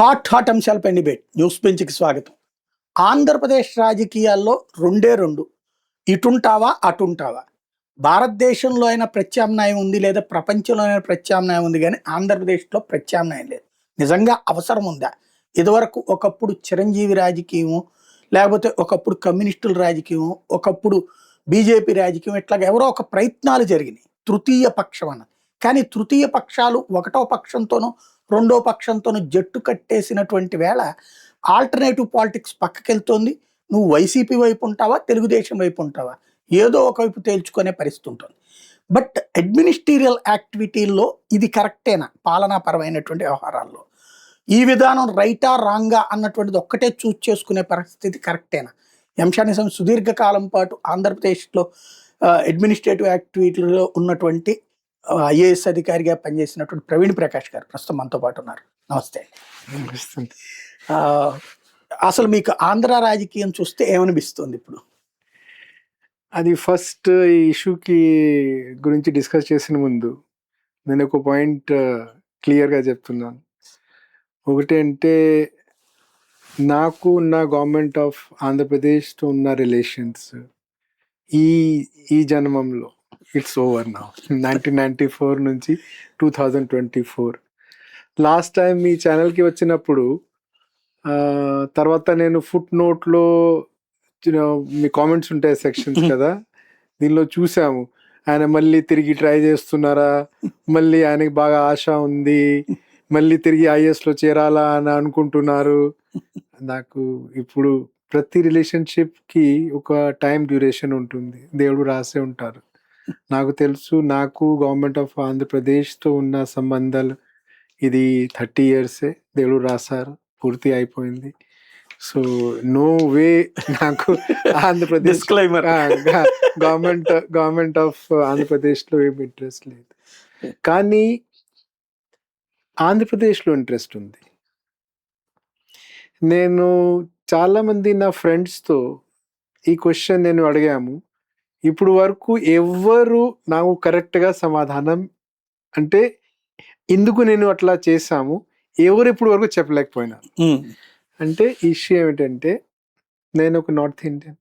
Hot అంశాలపై debate news బెంచ్కి స్వాగతం. ఆంధ్రప్రదేశ్ రాజకీయాల్లో రెండే రెండు, ఇటుంటావా అటుంటావా. భారతదేశంలో అయినా ప్రత్యామ్నాయం ఉంది, లేదా ప్రపంచంలో అయినా ప్రత్యామ్నాయం ఉంది, కానీ ఆంధ్రప్రదేశ్లో ప్రత్యామ్నాయం లేదు. నిజంగా అవసరం ఉందా? ఇదివరకు ఒకప్పుడు చిరంజీవి రాజకీయం, లేకపోతే ఒకప్పుడు కమ్యూనిస్టుల రాజకీయం, ఒకప్పుడు బీజేపీ రాజకీయం, ఇట్లాగ ఎవరో ఒక ప్రయత్నాలు జరిగినాయి తృతీయ పక్షం అన్నది. కానీ తృతీయ పక్షాలు ఒకటో పక్షంతోనో రెండో పక్షంతోనూ జట్టు కట్టేసినటువంటి వేళ ఆల్టర్నేటివ్ పాలిటిక్స్ పక్కకెళ్తోంది. నువ్వు వైసీపీ వైపు ఉంటావా, తెలుగుదేశం వైపు ఉంటావా, ఏదో ఒకవైపు తేల్చుకునే పరిస్థితి ఉంటుంది. బట్ అడ్మినిస్ట్రీరియల్ యాక్టివిటీల్లో ఇది కరెక్టేనా? పాలనాపరమైనటువంటి వ్యవహారాల్లో ఈ విధానం రైటా రాంగా అన్నటువంటిది ఒక్కటే చూస్ చేసుకునే పరిస్థితి కరెక్టేనా? అంశాన్ని సుదీర్ఘకాలం పాటు ఆంధ్రప్రదేశ్లో అడ్మినిస్ట్రేటివ్ యాక్టివిటీలో ఉన్నటువంటి ఐఏఎస్ అధికారిగా పనిచేసినటువంటి ప్రవీణ్ ప్రకాష్ గారు ప్రస్తుతం మనతో పాటు ఉన్నారు. నమస్తే. అసలు మీకు ఆంధ్ర రాజకీయం చూస్తే ఏమనిపిస్తుంది ఇప్పుడు? అది ఫస్ట్ ఈ ఇష్యూకి గురించి డిస్కస్ చేసిన ముందు నేను ఒక పాయింట్ క్లియర్గా చెప్తున్నాను. ఒకటి అంటే, నాకు ఉన్న గవర్నమెంట్ ఆఫ్ ఆంధ్రప్రదేశ్తో ఉన్న రిలేషన్స్ ఈ జన్మంలో ఇట్స్ ఓవర్ నౌ. 1994 నుంచి 2024 లాస్ట్ టైం మీ ఛానల్కి వచ్చినప్పుడు తర్వాత నేను ఫుట్ నోట్లో మీ కామెంట్స్ ఉంటాయి సెక్షన్స్ కదా, దీనిలో చూసాము ఆయన మళ్ళీ తిరిగి ట్రై చేస్తున్నారా, మళ్ళీ ఆయనకి బాగా ఆశ ఉంది, మళ్ళీ తిరిగి ఐఏఎస్లో చేరాలా అని అనుకుంటున్నారు. నాకు ఇప్పుడు ప్రతి రిలేషన్షిప్కి ఒక టైం డ్యూరేషన్ ఉంటుంది, దేవుడు రాసే ఉంటారు. నాకు తెలుసు, నాకు గవర్నమెంట్ ఆఫ్ ఆంధ్రప్రదేశ్తో ఉన్న సంబంధాలు ఇది 30 years దేవుడు రాశారు, పూర్తి అయిపోయింది. సో నో వే నాకు ఆంధ్రప్రదేశ్ గవర్నమెంట్ ఆఫ్ ఆంధ్రప్రదేశ్లో ఏమి ఇంట్రెస్ట్ లేదు. కానీ ఆంధ్రప్రదేశ్లో ఇంట్రెస్ట్ ఉంది. నేను చాలామంది నా ఫ్రెండ్స్తో ఈ క్వశ్చన్ నేను అడిగాము. ఇప్పుడు వరకు ఎవ్వరు నాకు కరెక్ట్గా సమాధానం, అంటే ఎందుకు నేను అట్లా చేశాము, ఎవరు ఇప్పుడు వరకు చెప్పలేకపోయినా. అంటే ఇష్యూ ఏమిటంటే, నేను ఒక నార్త్ ఇండియన్,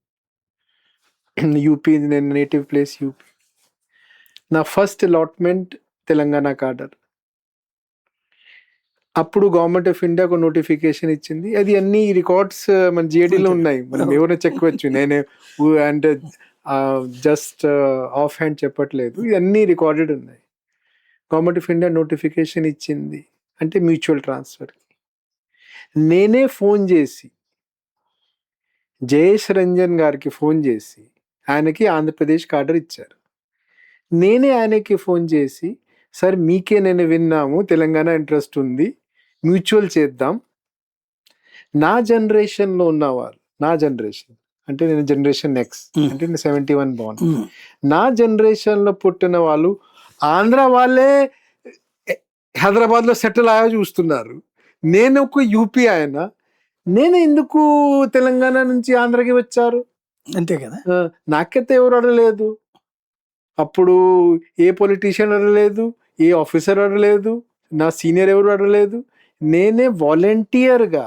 యూపీ, నేను నేటివ్ ప్లేస్ యూపీ. నా ఫస్ట్ అలాట్మెంట్ తెలంగాణ కాడర్. అప్పుడు గవర్నమెంట్ ఆఫ్ ఇండియా ఒక నోటిఫికేషన్ ఇచ్చింది. అది అన్ని రికార్డ్స్ మన జిఐడిలో ఉన్నాయి, మనం ఎవరైనా చెక్కవచ్చు. నేను అంటే జస్ట్ ఆఫ్ హ్యాండ్ చెప్పట్లేదు, ఇవన్నీ రికార్డెడ్ ఉన్నాయి. గవర్నమెంట్ ఆఫ్ ఇండియా నోటిఫికేషన్ ఇచ్చింది అంటే మ్యూచువల్ ట్రాన్స్ఫర్. నేనే ఫోన్ చేసి జయేష్ రంజన్ గారికి ఫోన్ చేసి ఆయనకి ఆంధ్రప్రదేశ్ కార్డర్ ఇచ్చారు. నేనే ఆయనకి ఫోన్ చేసి, సార్ మీకే నేను విన్నాము తెలంగాణ ఇంట్రెస్ట్ ఉంది, మ్యూచువల్ చేద్దాం. నా జనరేషన్లో ఉన్నవారు, నా జనరేషన్ అంటే నేను జనరేషన్ నెక్స్ట్, అంటే నేను 71 బాన్, నా జనరేషన్లో పుట్టిన వాళ్ళు ఆంధ్ర వాళ్ళే హైదరాబాద్లో సెటిల్ అయ్యా చూస్తున్నారు. నేను ఒక యూపీ ఆయన, నేను ఎందుకు తెలంగాణ నుంచి ఆంధ్రకి వచ్చారు? అంతే కదా. నాకైతే ఎవరు అడగలేదు, అప్పుడు ఏ పొలిటీషియన్ అడగలేదు, ఏ ఆఫీసర్ అడగలేదు, నా సీనియర్ ఎవరు అడగలేదు. నేనే వాలంటీర్గా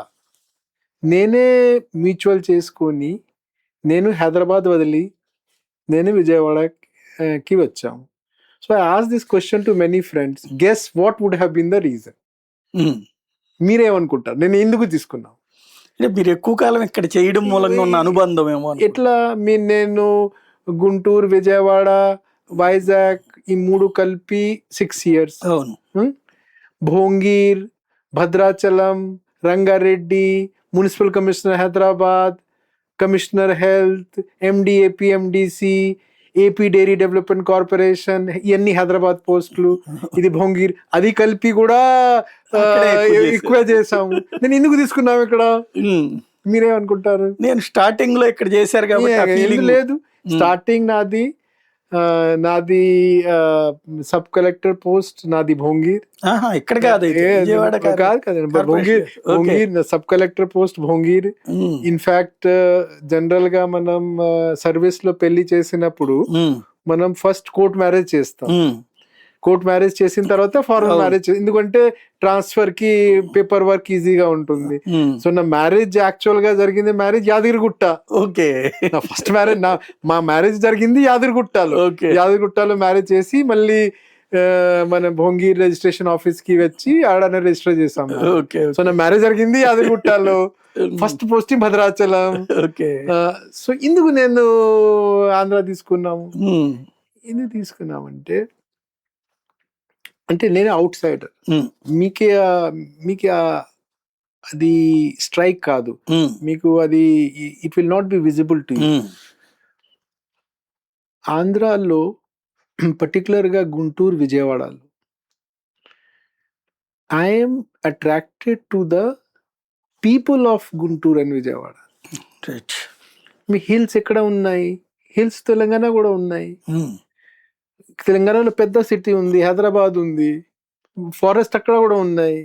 నేనే మ్యూచువల్ చేసుకొని నేను హైదరాబాద్ వదిలి నేను విజయవాడకి వచ్చాము. So I ask this question to many friends, guess what would have been the reason? మీరేమనుకుంటారు నేను ఎందుకు తీసుకున్నాను? అంటే మీరు ఎక్కువ కాలం ఇక్కడ చేయడం మూలంగా ఉన్న అనుబంధం ఏమో. ఎట్లా నేను గుంటూరు, విజయవాడ, వైజాగ్ ఈ 3 కలిపి 6 years. అవును. Bhongir, Bhadrachalam, Rangareddy, municipal commissioner Hyderabad, commissioner health, MD AP, MDC, AP dairy development corporation, ఇవన్నీ హైదరాబాద్ పోస్టులు. ఇది భోంగీర్, అది కలిపి కూడా ఎక్కువ చేసాము. నేను ఎందుకు తీసుకున్నాము ఇక్కడ? మీరేమనుకుంటారు? నేను స్టార్టింగ్ లో ఇక్కడ చేశారు కాబట్టి లేదు. స్టార్టింగ్ నాది సబ్ కలెక్టర్ పోస్ట్, నాది భోంగీర్. ఇక్కడ కాదు Bhongir sub collector post Bhongir. In fact general గా మనం సర్వీస్ లో పెళ్లి చేసినప్పుడు మనం ఫస్ట్ కోర్ట్ మ్యారేజ్ చేస్తాం. కోర్ట్ మ్యారేజ్ చేసిన తర్వాత ఫారెన్ అవును. మ్యారేజ్, ఎందుకంటే ట్రాన్స్ఫర్ కి పేపర్ వర్క్ ఈజీగా ఉంటుంది. ఉమ్. సో నా మ్యారేజ్ యాక్చువల్ గా జరిగింది మ్యారేజ్ యాదగిరిగుట్ట. ఓకే. నా ఫస్ట్ మ్యారేజ్ మా మ్యారేజ్ జరిగింది యాదగిరిగుట్టలో. ఓకే. యాదగిరిగుట్టలో మ్యారేజ్ చేసి మళ్ళీ మన భోంగిరి రిజిస్ట్రేషన్ ఆఫీస్ కి వచ్చి ఆడనే రిజిస్టర్ చేసాం. ఓకే. సో నా మ్యారేజ్ జరిగింది యాదగిరిగుట్టలో, first posting Bhadrachalam. Okay. So ఇందుకు నేను ఆంధ్ర తీసుకున్నాము. ఉమ్. ఎందుకు తీసుకున్నామంటే అంటే నేను అవుట్ సైడర్, ఉమ్. మీకే మీకే అది స్ట్రైక్ కాదు, ఉమ్. మీకు అది it will not be visible to you. Um. ఆంధ్రాలో పర్టికులర్గా గుంటూరు, విజయవాడలో I'm attracted to the people of Guntur and Vijayawada. Right. మీ హిల్స్ ఎక్కడ ఉన్నాయి? హిల్స్ తెలంగాణ కూడా ఉన్నాయి. ఉమ్. తెలంగాణలో పెద్ద సిటీ ఉంది, హైదరాబాద్ ఉంది, ఫారెస్ట్ అక్కడ కూడా ఉన్నాయి.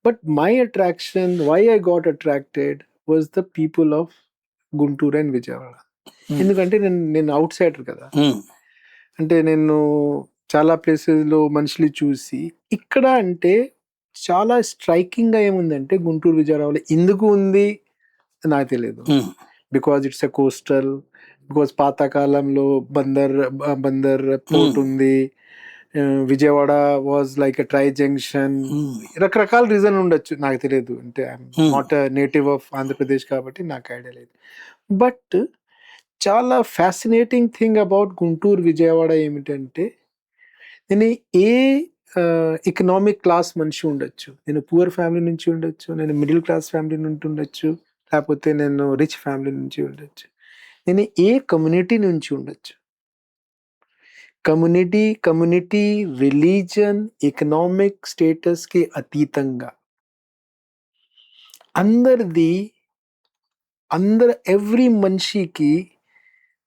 But my attraction, why I got attracted was the people of Guntur and Vijayawada. ఎందుకంటే నేను అవుట్ సైడర్ కదా. ఉమ్. అంటే నేను చాలా ప్లేసెస్లో మనుషులు చూసి, ఇక్కడ అంటే చాలా స్ట్రైకింగ్గా ఏముందంటే గుంటూరు, విజయవాడలో ఎందుకు ఉంది నాకు తెలియదు. Um. Because it's a coastal, because పాతకాలంలో బందర్ పోర్ట్ ఉంది, Vijayawada was like a tri junction. రకరకాల రీజన్ ఉండొచ్చు, నాకు తెలియదు. అంటే I'm not a native of Andhra Pradesh కాబట్టి నాకు ఐడియా లేదు. బట్ చాలా fascinating thing about Guntur, Vijayawada ఏమిటంటే, నేను ఏ ఎకనామిక్ క్లాస్ మనిషి ఉండొచ్చు, నేను పూర్ ఫ్యామిలీ నుంచి ఉండొచ్చు, నేను మిడిల్ క్లాస్ ఫ్యామిలీ నుండి ఉండొచ్చు, లేకపోతే నేను రిచ్ ఫ్యామిలీ నుంచి ఉండొచ్చు, నేను ఏ కమ్యూనిటీ నుంచి ఉండొచ్చు. కమ్యూనిటీ, రిలీజన్, ఎకనామిక్ స్టేటస్కి అతీతంగా ఎవ్రీ మనిషికి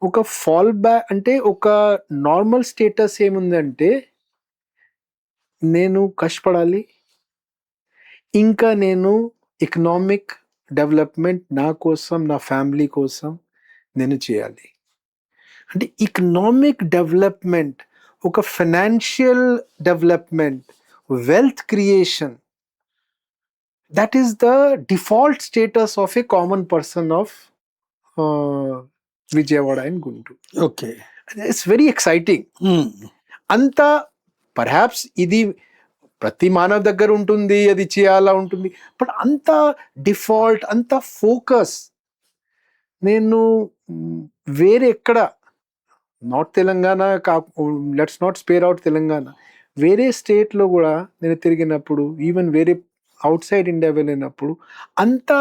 ఒక ఫాల్ బ్యాక్, అంటే ఒక నార్మల్ స్టేటస్ ఏముందంటే, నేను కష్టపడాలి, ఇంకా నేను ఎకనామిక్ డెవలప్మెంట్ నా కోసం, నా ఫ్యామిలీ కోసం నేను చేయాలి. అంటే ఎకనామిక్ డెవలప్మెంట్, ఒక financial development, wealth creation, that is the default status of a common person of Vijayawada and Guntur. Okay. It's very exciting. అంత పర్హాప్స్ ఇది ప్రతి మానవ దగ్గర ఉంటుంది, అది చేయాలా ఉంటుంది, బట్ అంత డిఫాల్ట్, అంత ఫోకస్ నేను వేరే ఎక్కడ, not Telangana let's not spare out Telangana, వేరే స్టేట్లో కూడా నేను తిరిగినప్పుడు, ఈవెన్ వేరే అవుట్ సైడ్ ఇండియా వెళ్ళినప్పుడు అంత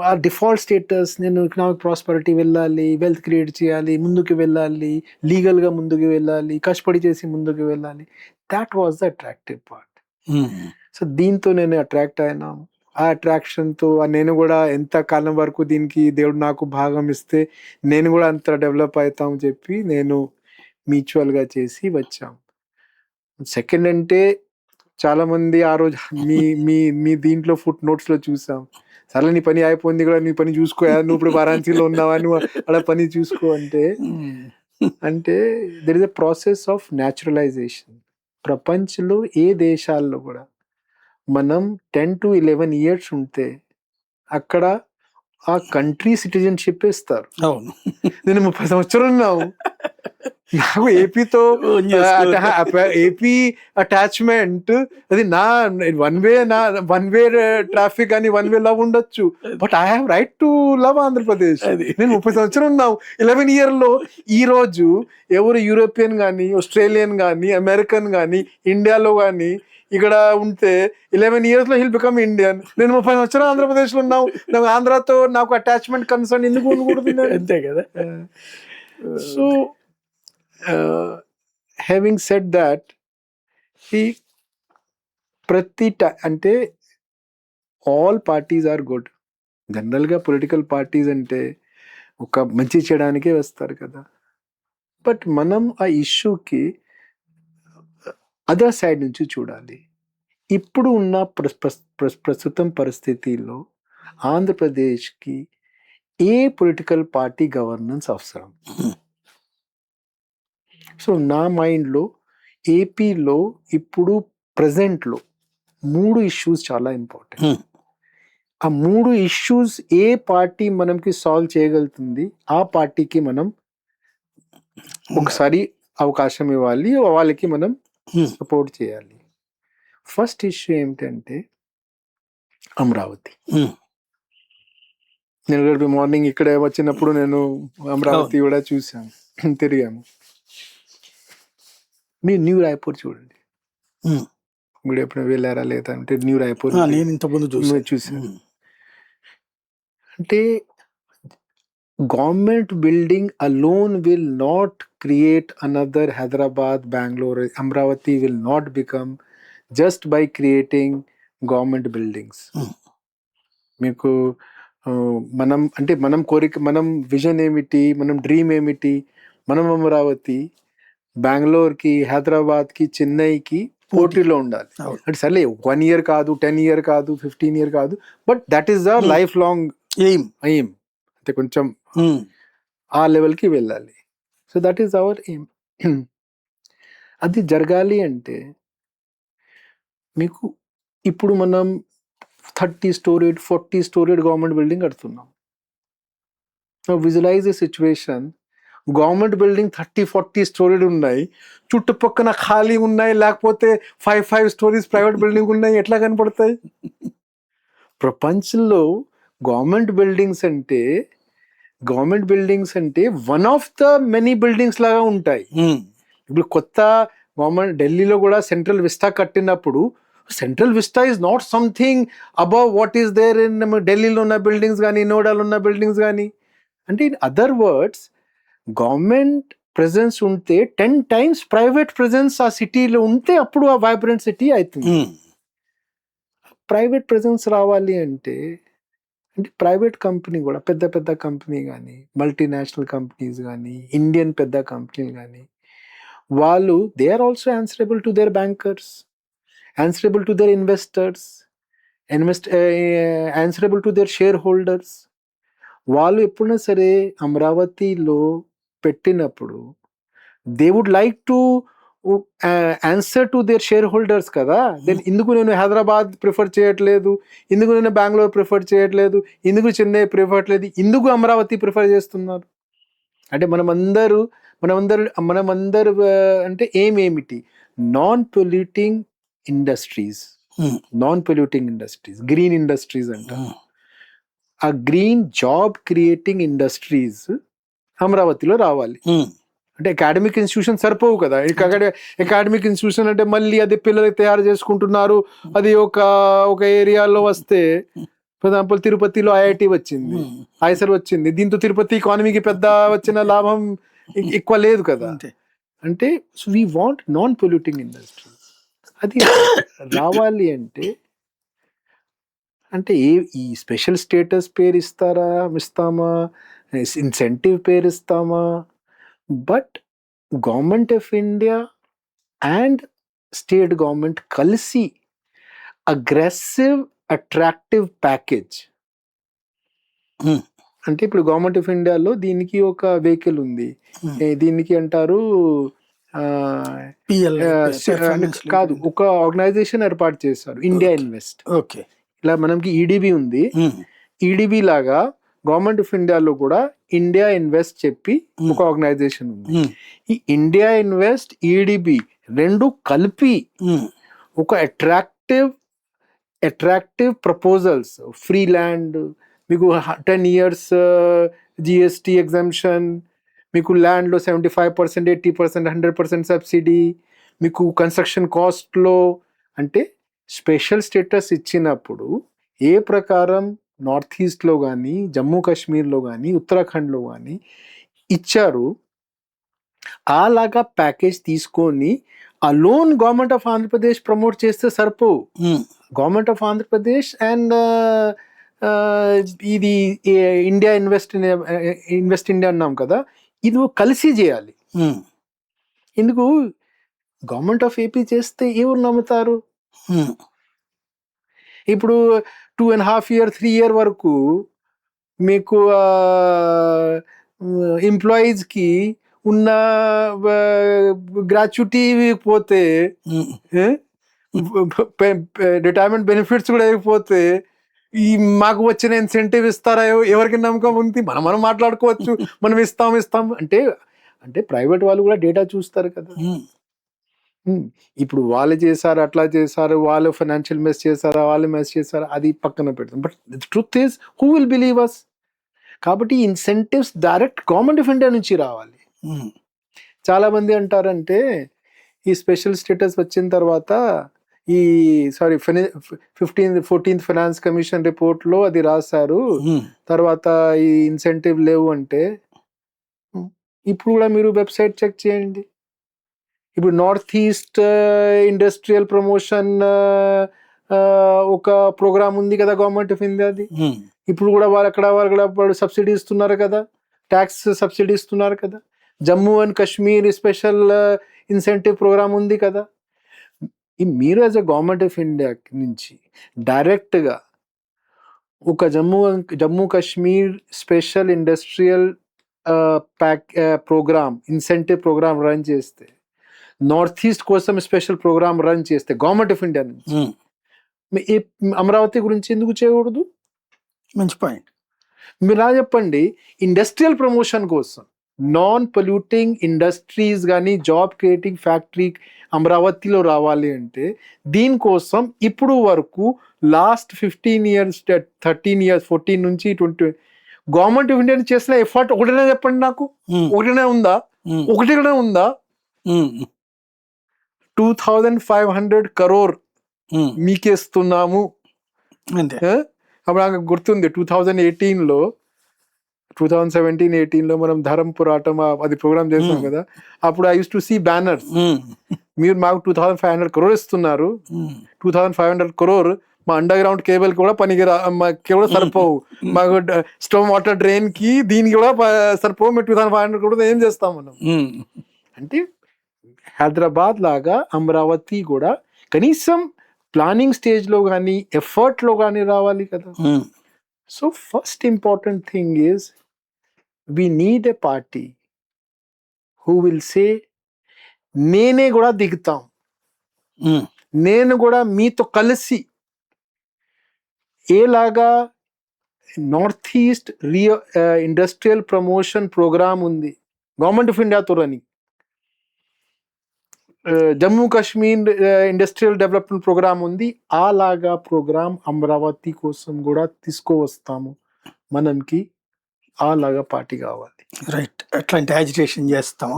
ఆ డిఫాల్ట్ స్టేటస్, నేను ఎకనామిక్ ప్రాస్పరిటీ వెళ్ళాలి, వెల్త్ క్రియేట్ చేయాలి, ముందుకు వెళ్ళాలి, లీగల్గా ముందుకు వెళ్ళాలి, కష్టపడి చేసి ముందుకు వెళ్ళాలి, that was the attractive part. So దీంతో నేను అట్రాక్ట్ అయినాను. ఆ అట్రాక్షన్తో నేను కూడా ఎంత కాలం వరకు దీనికి దేవుడు నాకు భాగం ఇస్తే నేను కూడా అంత డెవలప్ అవుతామని చెప్పి నేను మ్యూచువల్గా చేసి వచ్చాం. సెకండ్ అంటే చాలా మంది ఆ రోజు మీ దీంట్లో ఫుట్ నోట్స్లో చూసాం, సరే నీ పని అయిపోయింది కూడా, నీ పని చూసుకో, నువ్వు ఇప్పుడు వారాణసిలో ఉన్నావా, నువ్వు అలా పని చూసుకో అంటే there is a process of naturalisation. ప్రపంచంలో ఏ దేశాల్లో కూడా మనం 10 to 11 years ఉంటే అక్కడ ఆ కంట్రీ సిటిజన్షిప్ ఇస్తారు. అవును. నేను 30 సంవత్సరాలు ఉన్నావు, నాకు ఏపీతో ఏపీ అటాచ్మెంట్, అది నా వన్ వే ట్రాఫిక్ అని వన్ వే లవ్ ఉండొచ్చు, but I have right to love Andhra Pradesh. నేను 30 సంవత్సరాలు ఉన్నావు, 11 years లో ఈ రోజు ఎవరు యూరోపియన్ కానీ, ఆస్ట్రేలియన్ కానీ, అమెరికన్ కానీ, ఇండియాలో కానీ ఇక్కడ ఉంటే 11 years లో హిల్ బికమ్ ఇండియన్. నేను 30 సంవత్సరాలు ఆంధ్రప్రదేశ్లో ఉన్నావు, నాకు ఆంధ్రాతో నాకు అటాచ్మెంట్ కన్సర్న్ ఎందుకు ఉండకూడదు? అంతే కదా. సో హ్యావింగ్ సెడ్ దాట్, ఈ అంటే ఆల్ పార్టీస్ ఆర్ గుడ్. జనరల్గా పొలిటికల్ పార్టీస్ అంటే ఒక మంచి చేయడానికే వస్తారు కదా, బట్ మనం ఆ ఇష్యూకి అదర్ సైడ్ నుంచి చూడాలి. ఇప్పుడు ఉన్న ప్రస్తుతం పరిస్థితిలో ఆంధ్రప్రదేశ్కి ఏ పొలిటికల్ పార్టీ గవర్నెన్స్ అవసరం? సో నా మైండ్లో ఏపీలో ఇప్పుడు ప్రజెంట్లో 3 ఇష్యూస్ చాలా ఇంపార్టెంట్. ఉమ్, ఆ 3 ఇష్యూస్ ఏ పార్టీ మనకి సాల్వ్ చేయగలుగుతుంది ఆ పార్టీకి మనం ఒకసారి అవకాశం ఇవ్వాలి, వాళ్ళకి మనం ఉమ్, సపోర్ట్ చేయాలి. ఫస్ట్ ఇష్యూ ఏమిటంటే అమరావతి. ఉమ్, నేను రేపు మార్నింగ్ ఇక్కడ వచ్చినప్పుడు నేను అమరావతి కూడా చూసాను, తిరిగాము. మీరు న్యూ రాయ్పూర్ చూడండి, ఉమ్. మీరు ఎప్పుడు వెళ్ళారా లేదా అంటే న్యూ రాయ్పూర్ నేను ఇంతకుముందు చూసాను. అంటే government building alone will not create another Hyderabad, Bangalore, Amravati will not become just by creating government buildings. మీకు మనం అంటే మనం కోరిక, మనం విజన్ ఏమిటి, మనం డ్రీమ్ ఏమిటి, మనం అమరావతి బెంగళూరుకి, హైదరాబాద్కి, చెన్నైకి పోటీలో ఉండాలి. అంటే సర్లే 1 year కాదు, 10 year కాదు, 15 year కాదు, but that is the life long aim. అంటే కొంచెం ఆ లెవెల్కి వెళ్ళాలి. So that is our aim. అది జరగాలి అంటే మీకు ఇప్పుడు మనం 30 storied 40 storied గవర్నమెంట్ బిల్డింగ్ కడుతున్నాం. Visualise the situation, government building 30-40 storied ఉన్నాయి, చుట్టుపక్కన ఖాళీ ఉన్నాయి, లేకపోతే 5 stories ప్రైవేట్ బిల్డింగ్ ఉన్నాయి, ఎట్లా కనపడతాయి? ప్రపంచంలో గవర్నమెంట్ బిల్డింగ్స్ అంటే one of the many buildings లాగా ఉంటాయి. ఇప్పుడు కొత్త గవర్నమెంట్ ఢిల్లీలో కూడా సెంట్రల్ విస్టా కట్టినప్పుడు Central Vista is not something above what is there in ఢిల్లీలో ఉన్న బిల్డింగ్స్ కానీ, నోయిడాలో ఉన్న బిల్డింగ్స్ కానీ. అంటే in other words government presence ఉంటే 10 times ప్రైవేట్ ప్రెజెన్స్ ఆ సిటీలో ఉంటే అప్పుడు ఆ వైబ్రెంట్ సిటీ అవుతుంది. ప్రైవేట్ ప్రెజెన్స్ రావాలి అంటే ప్రైవేట్ కంపెనీ కూడా, పెద్ద పెద్ద కంపెనీ కానీ, మల్టీనేషనల్ కంపెనీస్ కానీ, ఇండియన్ పెద్ద కంపెనీలు కానీ, వాళ్ళు they are also answerable to their bankers, answerable to their investors, answerable to their share holders. వాళ్ళు ఎప్పుడైనా సరే అమరావతిలో పెట్టినప్పుడు they would like to answer to their share holders కదా. దెన్ ఇందుకు నేను హైదరాబాద్ ప్రిఫర్ చేయట్లేదు, ఇందుకు నేను బెంగళూరు ప్రిఫర్ చేయట్లేదు, ఇందుకు చెన్నై ప్రిఫర్ చేయట్లేదు, ఇందుకు అమరావతి ప్రిఫర్ చేస్తున్నారు. అంటే మనమందరూ అంటే ఏమిటి, non polluting industries, green industries అంట. ఆ గ్రీన్ జాబ్ క్రియేటింగ్ ఇండస్ట్రీస్ అమరావతిలో రావాలి. అంటే అకాడమిక్ ఇన్స్టిట్యూషన్ సరిపోవు కదా. అకాడమిక్ ఇన్స్టిట్యూషన్ అంటే మళ్ళీ అది పిల్లలు తయారు చేసుకుంటున్నారు, అది ఒక ఏరియాలో వస్తే, ఫర్ ఎగ్జాంపుల్ తిరుపతిలో ఐఐటి వచ్చింది, ఐసర్ వచ్చింది, దీంతో తిరుపతి ఎకానమీకి పెద్ద వచ్చిన లాభం ఎక్కువ లేదు కదా. అంటే we want non polluting industry. అది రావాలి అంటే ఈ స్పెషల్ స్టేటస్ పేరు ఇస్తామా, ఇన్సెంటివ్ పేరు ఇస్తామా? But government of India and state government కలిసి అగ్రెసివ్ అట్రాక్టివ్ ప్యాకేజ్. అంటే ఇప్పుడు గవర్నమెంట్ ఆఫ్ ఇండియాలో దీనికి ఒక వెహికల్ ఉంది, దీనికి అంటారు కాదు, ఒక ఆర్గనైజేషన్ ఏర్పాటు చేశారు, ఇండియా ఇన్వెస్ట్. ఓకే, ఇలా మనకి ఈడీబీ ఉంది, ఈడీబీ లాగా గవర్నమెంట్ ఆఫ్ ఇండియాలో కూడా ఇండియా ఇన్వెస్ట్ చెప్పి ఒక ఆర్గనైజేషన్ ఉంది. ఈ ఇండియా ఇన్వెస్ట్, ఈడీబీ రెండు కలిపి ఒక అట్రాక్టివ్ ప్రపోజల్స్, ఫ్రీ ల్యాండ్, మీకు 10 years జిఎస్టీ ఎగ్జామ్షన్, మీకు ల్యాండ్లో 75%, 80%, 100% సబ్సిడీ, మీకు కన్స్ట్రక్షన్ కాస్ట్లో. అంటే స్పెషల్ స్టేటస్ ఇచ్చినప్పుడు ఏ ప్రకారం నార్త్ ఈస్ట్లో కానీ, జమ్మూ కాశ్మీర్లో కానీ, ఉత్తరాఖండ్లో కానీ ఇచ్చారు, అలాగా ప్యాకేజ్ తీసుకొని alone government of Andhra Pradesh promote చేస్తే సరిపోవు. గవర్నమెంట్ ఆఫ్ ఆంధ్రప్రదేశ్ అండ్ ఇది ఇండియా ఇన్వెస్ట్ ఇండియా అన్నాం కదా, ఇది కలిసి చేయాలి. ఎందుకు గవర్నమెంట్ ఆఫ్ ఏపీ చేస్తే ఎవరు నమ్ముతారు? ఇప్పుడు 2.5 year 3 year వరకు మీకు ఎంప్లాయీస్కి ఉన్న గ్రాట్యుటీ పోతే, రిటైర్మెంట్ బెనిఫిట్స్ కూడా అయిపోతే, ఈ మాకు వచ్చిన ఇన్సెంటివ్ ఇస్తారా ఎవరికి నమ్మకం ఉంది? మనం మాట్లాడుకోవచ్చు, మనం ఇస్తాం అంటే అంటే ప్రైవేట్ వాళ్ళు కూడా డేటా చూస్తారు కదా. ఇప్పుడు వాళ్ళు చేశారు, అట్లా చేశారు, వాళ్ళు ఫైనాన్షియల్ మెస్ చేశారా, వాళ్ళు మెస్ చేశారా, అది పక్కన పెడతాం. But the truth is who will believe us? కాబట్టి incentives direct government of India నుంచి రావాలి. చాలా మంది అంటారంటే ఈ స్పెషల్ స్టేటస్ వచ్చిన తర్వాత ఈ 14th ఫైనాన్స్ కమిషన్ రిపోర్ట్ లో అది రాశారు, తర్వాత ఈ ఇన్సెంటివ్ లేవు అంటే, ఇప్పుడు కూడా మీరు వెబ్సైట్ చెక్ చేయండి. ఇప్పుడు నార్త్ ఈస్ట్ ఇండస్ట్రియల్ ప్రమోషన్ ఒక ప్రోగ్రామ్ ఉంది కదా గవర్నమెంట్ ఆఫ్ ఇండియాది. ఇప్పుడు కూడా వాళ్ళు సబ్సిడీ ఇస్తున్నారు కదా, ట్యాక్స్ సబ్సిడీ ఇస్తున్నారు కదా. Jammu and Kashmir special incentive programme ఉంది కదా. మీరు as a government of India నుంచి డైరెక్ట్గా ఒక Jammu Kashmir special industrial programme, incentive programme run చేస్తే, నార్త్ ఈస్ట్ కోసం స్పెషల్ ప్రోగ్రామ్ రన్ చేస్తే గవర్నమెంట్ ఆఫ్ ఇండియా నుంచి, అమరావతి గురించి ఎందుకు చేయకూడదు? మంచి పాయింట్. మీరు నా చెప్పండి, ఇండస్ట్రియల్ ప్రమోషన్ కోసం నాన్ పొల్యూటింగ్ ఇండస్ట్రీస్ కానీ జాబ్ క్రియేటింగ్ ఫ్యాక్టరీ అమరావతిలో రావాలి అంటే, దీనికోసం ఇప్పుడు వరకు లాస్ట్ 15 years 13 years 14 నుంచి 20 గవర్నమెంట్ ఆఫ్ ఇండియా చేసిన ఎఫర్ట్ ఒకటేనా చెప్పండి నాకు? ఒకటేనా ఉందా? 2500 crore మీకేస్తున్నాము. అప్పుడు నాకు గుర్తుంది 2017-18లో మనం ధరం పోరాటం అది ప్రోగ్రామ్ చేసాం కదా. అప్పుడు I use to see banners, మీరు మాకు 2500 crore ఇస్తున్నారు, 2500 crore మా అండర్ గ్రౌండ్ కేబుల్ కూడా కూడా సరిపోవు, మాకు స్టోమ్ వాటర్ డ్రైన్ కి దీనికి కూడా సరిపోవు, మీరు 2500 crore ఏం చేస్తాం మనం? అంటే హైదరాబాద్ లాగా అమరావతి కూడా కనీసం ప్లానింగ్ స్టేజ్ లో కానీ ఎఫర్ట్ లో కానీ రావాలి కదా. So first important thing is we need a party who will say నేనే కూడా దిగుతాం, నేను కూడా మీతో కలిసి ఏలాగా north east industrial promotion program ఉంది గవర్నమెంట్ ఆఫ్ ఇండియాతో రని, Jammu Kashmir industrial development program ఉంది, అలాగా ప్రోగ్రామ్ అమరావతి కోసం కూడా తీసుకువస్తాము. మనకి అలాగా పార్టీ కావాలి. రైట్, అట్లాంటి యాజిటేషన్ చేస్తాం,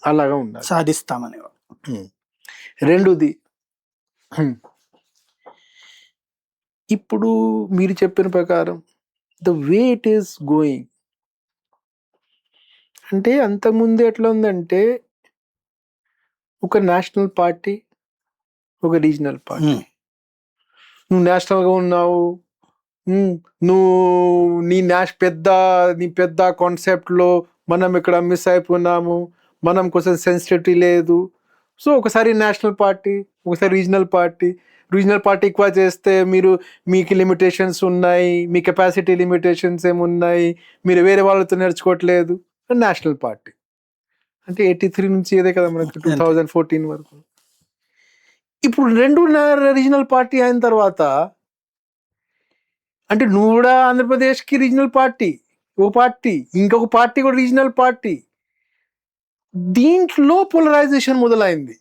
అలాగా ఉండాలి, సాధిస్తామని. రెండోది, ఇప్పుడు మీరు చెప్పిన ప్రకారం the way it is going అంటే, అంతకుముందు ఎట్లా ఉందంటే ఒక నేషనల్ పార్టీ, ఒక రీజనల్ పార్టీ. నువ్వు నేషనల్గా ఉన్నావు, నువ్వు నీ పెద్ద కాన్సెప్ట్లో మనం ఇక్కడ మిస్ అయిపోయినాము, మనం కోసం సెన్సిటివిటీ లేదు. సో ఒకసారి నేషనల్ పార్టీ, ఒకసారి రీజనల్ పార్టీ ఎక్కువ చేస్తే మీకు లిమిటేషన్స్ ఉన్నాయి, మీ కెపాసిటీ లిమిటేషన్స్ ఏమున్నాయి, మీరు వేరే వాళ్ళతో నేర్చుకోవట్లేదు. నేషనల్ పార్టీ అంటే 83 నుంచి ఏదే కదా మనకి 2014 వరకు. ఇప్పుడు 2 రీజనల్ పార్టీ అయిన తర్వాత అంటే నువ్వు కూడా ఆంధ్రప్రదేశ్కి రీజనల్ పార్టీ, ఓ పార్టీ, ఇంకొక పార్టీ కూడా రీజనల్ పార్టీ. దీంట్లో పోలరైజేషన్ మొదలైంది.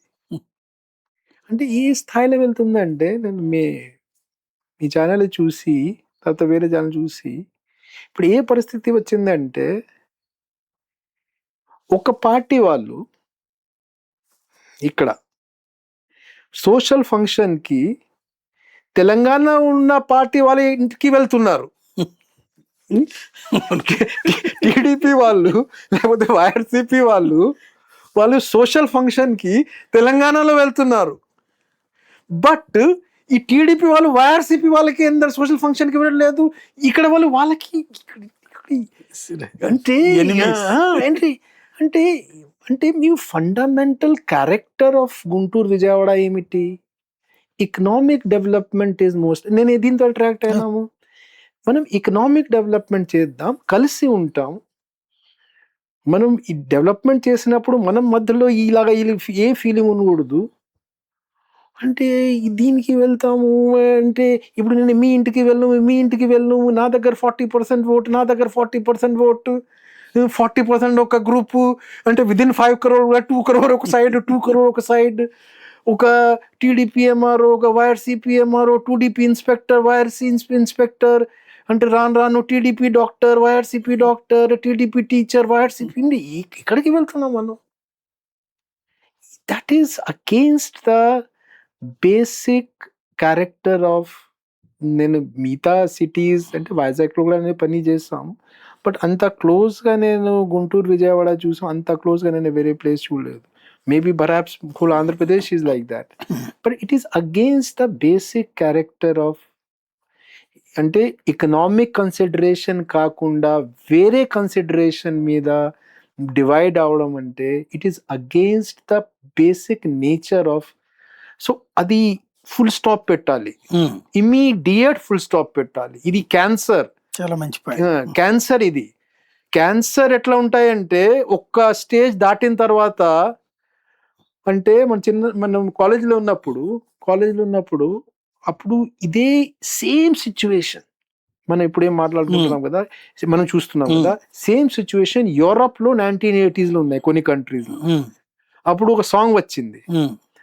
అంటే ఏ స్థాయిలో వెళ్తుందంటే, నేను మీ ఛానల్ చూసి, తర్వాత వేరే ఛానల్ చూసి, ఇప్పుడు ఏ పరిస్థితి వచ్చిందంటే, ఒక పార్టీ వాళ్ళు ఇక్కడ సోషల్ ఫంక్షన్కి తెలంగాణ ఉన్న పార్టీ వాళ్ళ ఇంటికి వెళ్తున్నారు. టీడీపీ వాళ్ళు లేకపోతే వైఆర్సీపీ వాళ్ళు సోషల్ ఫంక్షన్కి తెలంగాణలో వెళ్తున్నారు. బట్ ఈ టీడీపీ వాళ్ళు వైఆర్సీపీ వాళ్ళకి అందరు సోషల్ ఫంక్షన్కి వెళ్ళలేదు, ఇక్కడ వాళ్ళకి అంటే అంటే అంటే మీ fundamental character of Guntur Vijayawada ఏమిటి? Economic development is most. నేను దీంతో అట్రాక్ట్ అయినాము, మనం ఎకనామిక్ డెవలప్మెంట్ చేద్దాం, కలిసి ఉంటాం, మనం ఈ డెవలప్మెంట్ చేసినప్పుడు మనం మధ్యలో ఇలాగా ఏ ఫీలింగ్ ఉండకూడదు. అంటే దీనికి వెళ్తాము అంటే ఇప్పుడు నేను మీ ఇంటికి వెళ్ళను, నా దగ్గర 40% ఓటు, నా దగ్గర 40% ఓటు, 40% ఒక గ్రూపు, అంటే విదిన్ 5 crore 2 crore ఒక సైడ్, 2 crore ఒక సైడ్, ఒక టీడీపీ ఎంఆర్ఓ, ఒక YSRCP MRO, 2DP inspector, YSRC inspector, అంటే రాను TDP doctor, YSRCP doctor, TDP teacher, YSRCP, ఇక్కడికి వెళ్తున్నాం మనం. That is against the basic character of. నేను మిగతా సిటీస్ అంటే వైజాగ్లో కూడా నేను పని చేస్తాం, బట్ అంత క్లోజ్గా నేను గుంటూరు, విజయవాడ చూసాం, అంత క్లోజ్గా నేను వేరే ప్లేస్ చూడలేదు. Maybe perhaps whole Andhra Pradesh is like that, but it is against the basic character of. అంటే ఎకనామిక్ కన్సిడరేషన్ కాకుండా వేరే కన్సిడరేషన్ మీద డివైడ్ అవడం అంటే it is against the basic nature of. So అది ఫుల్ స్టాప్ పెట్టాలి, ఇమీడియట్ ఫుల్ స్టాప్ పెట్టాలి. ఇది క్యాన్సర్, చాలా మంచి పాయింట్. క్యాన్సర్. ఇది క్యాన్సర్ ఎట్లా ఉంటాయంటే ఒక్క స్టేజ్ దాటిన తర్వాత, అంటే మనం కాలేజీలో ఉన్నప్పుడు అప్పుడు ఇదే సేమ్ సిచ్యువేషన్ మనం ఇప్పుడు ఏం మాట్లాడుకుంటున్నాం కదా, మనం చూస్తున్నాం కదా, సేమ్ సిచ్యువేషన్ యూరోప్ లో 1980s లో ఉన్నాయి కొన్ని కంట్రీస్ లో. అప్పుడు ఒక సాంగ్ వచ్చింది,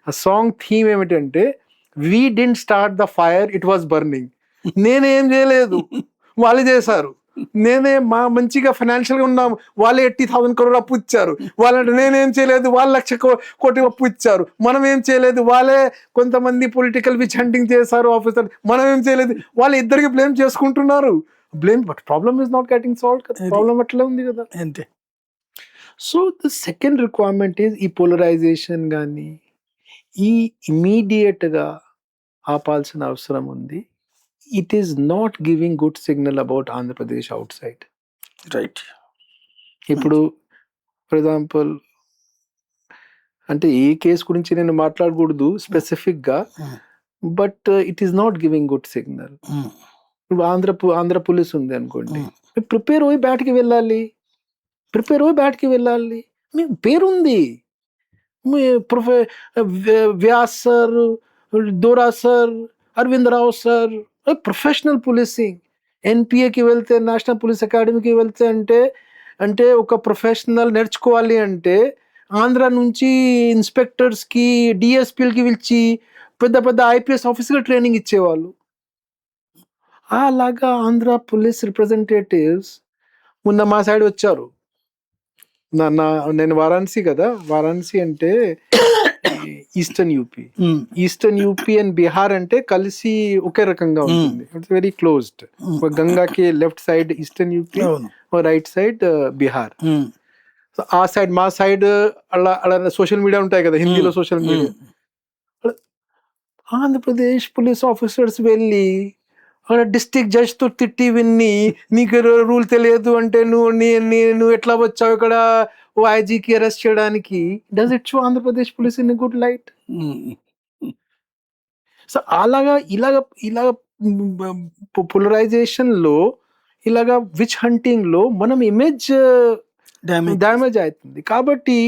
ఆ సాంగ్ థీమ్ ఏమిటంటే we didn't start the fire, it was burning. నేనేం చేయలేదు, వాళ్ళు చేశారు. మా మంచిగా ఫైనాన్షియల్ గా ఉన్నాము, వాళ్ళే 80,000 crore అప్పు ఇచ్చారు. వాళ్ళంటే నేనేం చేయలేదు, వాళ్ళు 1,00,000 కోటి అప్పు ఇచ్చారు. మనం ఏం చేయలేదు, వాళ్ళే కొంతమంది పొలిటికల్ విచ్ హంటింగ్ చేశారు ఆఫీసర్, మనం ఏం చేయలేదు. వాళ్ళు ఇద్దరికి బ్లేమ్ చేసుకుంటున్నారు. But problem is not getting solve కదా, ప్రాబ్లమ్ అట్లా ఉంది కదా అంతే. So the second requirement is ఈ పోలరైజేషన్ కానీ ఈ ఇమీడియట్గా ఆపాల్సిన అవసరం ఉంది. It is not giving good signal about Andhra Pradesh out side. Right. ఇప్పుడు ఫర్ ఎగ్జాంపుల్, అంటే ఏ కేసు గురించి నేను మాట్లాడకూడదు స్పెసిఫిక్గా, but it is not giving good signal. ఇప్పుడు ఆంధ్ర పోలీస్ ఉంది అనుకోండి, ప్రిపేర్ అయ్యి బ్యాట్కి వెళ్ళాలి, మీకు పేరుంది, మీ వ్యాస్ సార్, దోరా సార్, అరవింద్ రావు సార్, ప్రొఫెషనల్ పోలీసింగ్. ఎన్పిఏకి వెళ్తే, నేషనల్ పోలీస్ అకాడమీకి వెళ్తే అంటే ఒక ప్రొఫెషనల్ నేర్చుకోవాలి అంటే ఆంధ్ర నుంచి ఇన్స్పెక్టర్స్కి, డిఎస్పీలకి పిలిచి పెద్ద ఐపీఎస్ ఆఫీసర్గా ట్రైనింగ్ ఇచ్చేవాళ్ళు. అలాగా ఆంధ్ర పోలీస్ రిప్రజెంటేటివ్స్ మొన్న మా సైడ్ వచ్చారు. నేను వారాణసి అంటే ఈస్టర్న్ యూపీ అండ్ బీహార్ అంటే కలిసి ఒకే రకంగా ఉంటుంది, ఇట్స్ వెరీ క్లోజ్డ్. గంగాకి left side eastern UP, right side Bihar. ఆ సైడ్ మా సైడ్ అలా సోషల్ మీడియా ఉంటాయి కదా, హిందీలో social media. Andhra Pradesh police officers వెళ్ళి డిస్ట్రిక్ట్ జడ్జ్ తో తిట్టి విన్ని, నీకు రూల్ తెలియదు అంటే నువ్వు ఎట్లా వచ్చావు ఇక్కడ ఐజీకి అరెస్ట్ చేయడానికి. Does it show Andhra Pradesh police in good light? So ఇలాగా పోలరైజేషన్ లో, ఇలాగా విచ్ హంటింగ్ లో మనం ఇమేజ్ డ్యామేజ్ అవుతుంది. కాబట్టి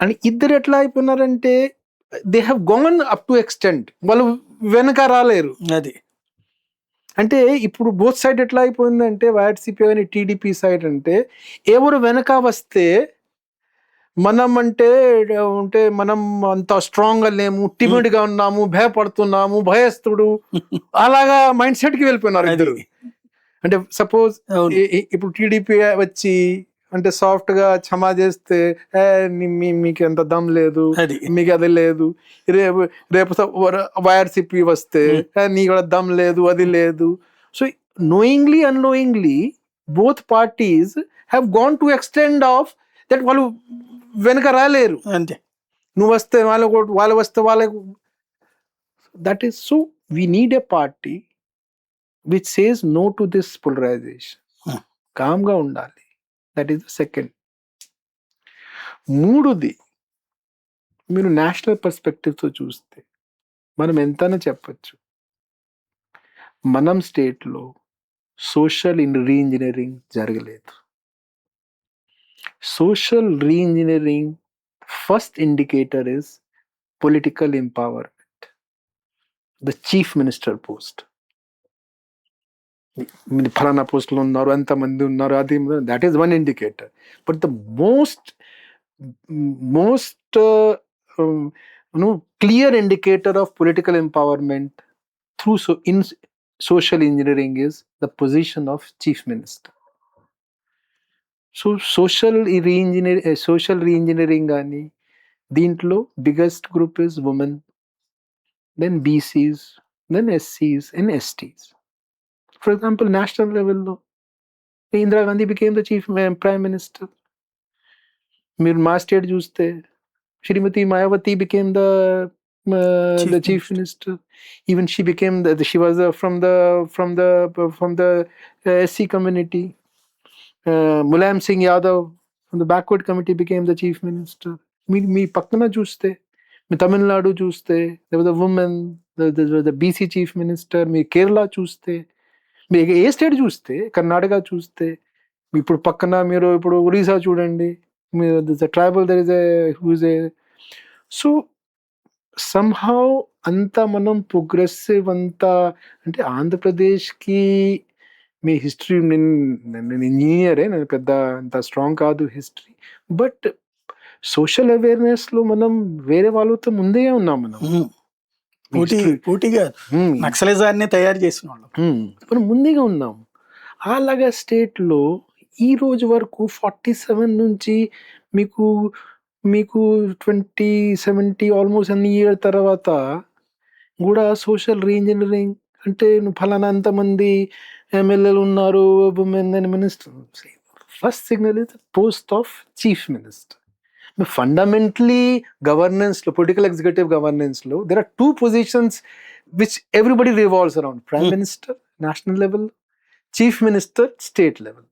అని ఇద్దరు ఎట్లా అయిపోయినారంటే they have gone up to extent, వాళ్ళు వెనక రాలేరు. అది అంటే ఇప్పుడు బోత్ సైడ్ ఎట్లా అయిపోయిందంటే వైఆర్సీపీ కానీ టీడీపీ సైడ్ అంటే ఎవరు వెనక వస్తే మనం మనం అంత స్ట్రాంగ్గా లేము, టిమిడ్గా ఉన్నాము, భయపడుతున్నాము, భయస్తుడు, అలాగా మైండ్ సెట్కి వెళ్ళిపోయినారు ఇద్దరు. అంటే సపోజ్ ఇప్పుడు టీడీపీ వచ్చి అంటే సాఫ్ట్ గా క్షమా చేస్తే మీకు ఎంత దమ్ లేదు, మీకు అది లేదు. రేపు వైఆర్సీపీ వస్తే నీకు కూడా దమ్ లేదు, అది లేదు. So knowingly unknowingly both parties have gone to extent of that వాళ్ళు వెనక రాలేరు. అంతే, నువ్వు వస్తే వాళ్ళు వస్తే వాళ్ళకు. That is so we need a party which says no to this polarisation. కామ్గా ఉండాలి. That is the second. మూడోది, మీరు నేషనల్ పర్స్పెక్టివ్తో చూస్తే మనం ఎంతనే చెప్పచ్చు, మనం స్టేట్లో సోషల్ రీఇంజనీరింగ్ జరగలేదు. social re-engineering first indicator is political empowerment. The chief minister post. మీరు ఫలానా పోస్టులో ఉన్నారు, ఎంతమంది ఉన్నారు, అది that is one indicator. But the most clear indicator of political empowerment through in social engineering is the position of chief minister. So social reengineering కానీ దీంట్లో biggest group is women, then BCs, then ఎస్సీస్ and STs. For example, national level లో Indira Gandhi became the chief prime minister. మీరు మా state చూస్తే శ్రీమతి Mayawati became the chief minister. Even she became she was from the SC community. Mulayam Singh Yadav from the backward committee became the chief minister. మీ పక్కన చూస్తే, మీ తమిళనాడు చూస్తే there was a woman, the BC chief minister. మీ కేరళ చూస్తే, మీరు ఏ state చూస్తే, కర్ణాటక చూస్తే, ఇప్పుడు పక్కన మీరు ఇప్పుడు ఒడిశా చూడండి, tribal there is a. So somehow అంతా మనం ప్రోగ్రెసివ్ అంతా అంటే ఆంధ్రప్రదేశ్కి మీ హిస్టరీ, నేను ఇంజనీరే, నేను పెద్ద అంత స్ట్రాంగ్ కాదు హిస్టరీ, బట్ సోషల్ అవేర్నెస్లో మనం వేరే వాళ్ళతో ముందే ఉన్నాం. మనం పూర్తిగా నక్సలిజాన్ని తయారు చేసిన వాళ్ళు మనం ముందుగా ఉన్నాం. అలాగా స్టేట్లో ఈ రోజు వరకు 47 నుంచి మీకు 2070 ఆల్మోస్ట్ అన్ని ఇయర్ తర్వాత కూడా సోషల్ రీఇంజనీరింగ్ అంటే నువ్వు ఫలానా ఎంతమంది ఎమ్మెల్యేలు ఉన్నారు, women and minister. First signal is the post of chief minister. Fundamentally, governance, political executive governance, there are two positions which everybody revolves around: Prime Minister, national level; Chief Minister, state level.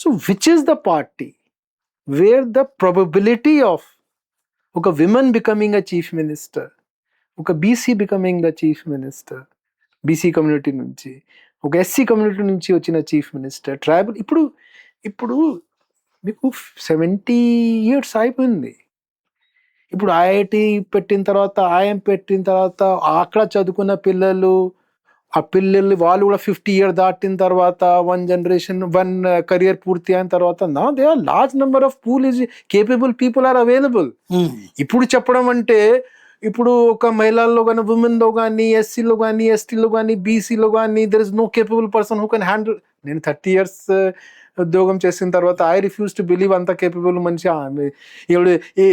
So, which is the party where the probability of a woman becoming a Chief Minister, a BC becoming the Chief Minister, BC community nunchi, SC community nunchi vachina Chief Minister, tribal, ఇప్పుడు మీకు 70 years అయిపోయింది. ఇప్పుడు IIT పెట్టిన తర్వాత, IIM పెట్టిన తర్వాత, అక్కడ చదువుకున్న పిల్లలు, ఆ పిల్లలు వాళ్ళు కూడా 50 years దాటిన తర్వాత, వన్ జనరేషన్, వన్ కెరియర్ పూర్తి అయిన తర్వాత, నా they are large number of pool is capable people are available. ఇప్పుడు చెప్పడం అంటే, ఇప్పుడు ఒక మహిళల్లో కానీ, ఉమెన్లో కానీ, ఎస్సీలో కానీ, ఎస్టీలో కానీ, బీసీలో కానీ, there is no capable person who can handle. నేను 30 years ఉద్యోగం చేసిన తర్వాత ఐ రిఫ్యూజ్ టు బిలీవ్ అంత కేపబుల్ మనిషి. ఈ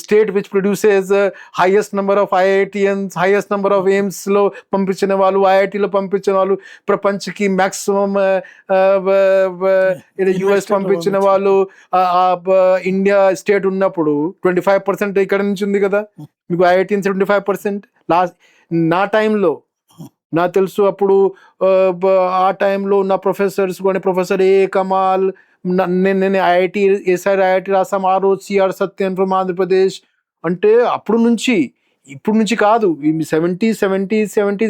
state which produces highest number of IITians, highest number of ఎయిమ్స్లో పంపించిన వాళ్ళు, ఐఐటీలో పంపించిన వాళ్ళు, ప్రపంచకి మ్యాక్సిమం యుఎస్ పంపించిన వాళ్ళు, ఇండియా స్టేట్ ఉన్నప్పుడు 25% ఇక్కడ నుంచి ఉంది కదా మీకు ఐఐటియన్స్ 25%. లాస్ట్ నా టైంలో నాకు తెలుసు, అప్పుడు ఆ టైంలో ఉన్న ప్రొఫెసర్స్ కానీ, ప్రొఫెసర్ ఏ కమాల్, నేను ఐఐటి ఎస్ఆర్ ఐఐటి రాసాం ఆ రోజు, సిఆర్ సత్యన్ ఫ్రమ్ ఆంధ్రప్రదేశ్. అంటే అప్పుడు నుంచి, ఇప్పుడు నుంచి కాదు, 70s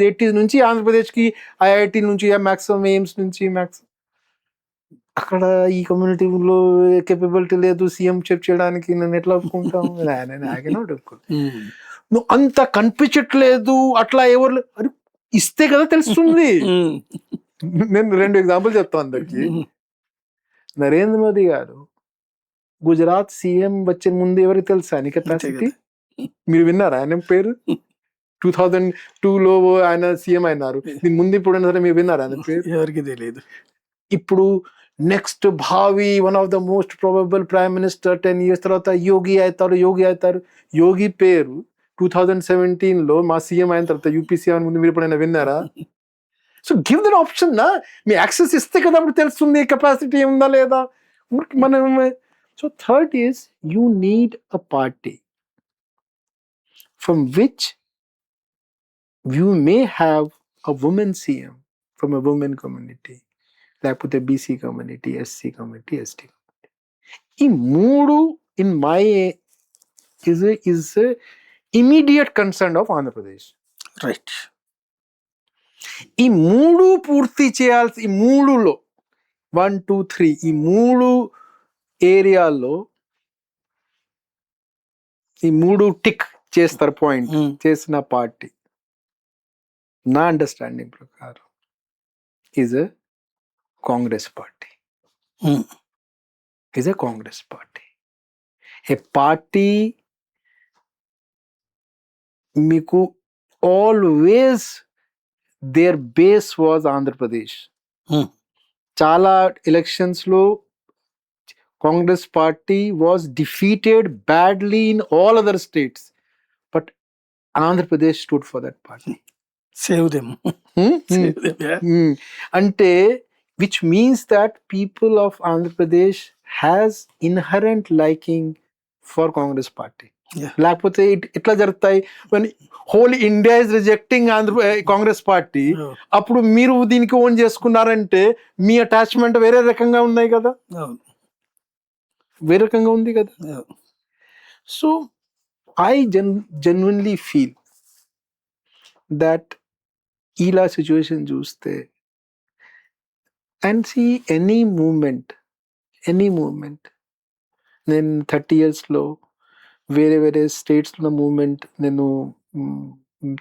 80s నుంచి ఆంధ్రప్రదేశ్కి ఐఐటి నుంచి, మ్యాక్సిమం ఎయిమ్స్ నుంచి మ్యాక్సిమం. అక్కడ ఈ కమ్యూనిటీలో కేపబిలిటీ లేదు సీఎం చెప్ చేయడానికి, నేను ఎట్లా ఒప్పుకుంటాం? నువ్వు అంత కనిపించట్లేదు అట్లా ఎవరు ఇస్తే కదా తెలుస్తుంది. నేను 2 ఎగ్జాంపుల్ చెప్తాను అందరికి. నరేంద్ర మోదీ గారు గుజరాత్ సీఎం వచ్చే ముందు ఎవరికి తెలుసా ఆయన కెపాసిటీ? మీరు విన్నారా ఆయన పేరు? 2002లో ఆయన సీఎం అయినారు. దీని ముందు ఇప్పుడు సరే మీరు విన్నారా ఆయన పేరు? ఎవరికి తెలియదు. ఇప్పుడు నెక్స్ట్ భావి one of the most probable prime minister 10 years తర్వాత యోగి అవుతారు. యోగి పేరు 2017లో మా సీఎం అయిన తర్వాత యూపీ సీఎం ముందు మీరు ఎప్పుడైనా విన్నారా? సో గివ్ దట్ ఆప్షన్ నా, మీ యాక్సెస్ ఇస్తే కదా అప్పుడు తెలుస్తుంది కెపాసిటీ ఉందా లేదా మనం. So third is you need a party from which you may have a women CM from a women community, లేకపోతే BC community, SC community, ST community. ఈ 3 in my is immediate concern of Andhra Pradesh. Right. ఈ 3 పూర్తి చేయాల్సి, ఈ 3లో 1 2 3 ఈ 3 ఏరియాలో ఈ 3 tick చేస్తారు పాయింట్ చేసిన పార్టీ నా అండర్స్టాండింగ్ ప్రకారం is a Congress party. Is a Congress party. ఏ పార్టీ మీకు always their base was Andhra Pradesh. చాలా ఎలక్షన్స్ లో Congress party was defeated badly in all other states, but Andhra Pradesh stood for that party. Save them. అంటే which means that people of Andhra Pradesh has inherent liking for Congress party. లేకపోతే ఎట్లా జరుగుతాయి, whole India is rejecting Congress party, అప్పుడు మీరు దీనికి own చేసుకున్నారంటే మీ attachment వేరే రకంగా ఉన్నాయి కదా, వేరే రకంగా ఉంది కదా. So I genuinely feel that ఇలా సిచ్యువేషన్ చూస్తే అండ్ సీ ఎనీ మూమెంట్ నేను 30 yearsలో వేరే వేరే స్టేట్స్లో మూమెంట్ నేను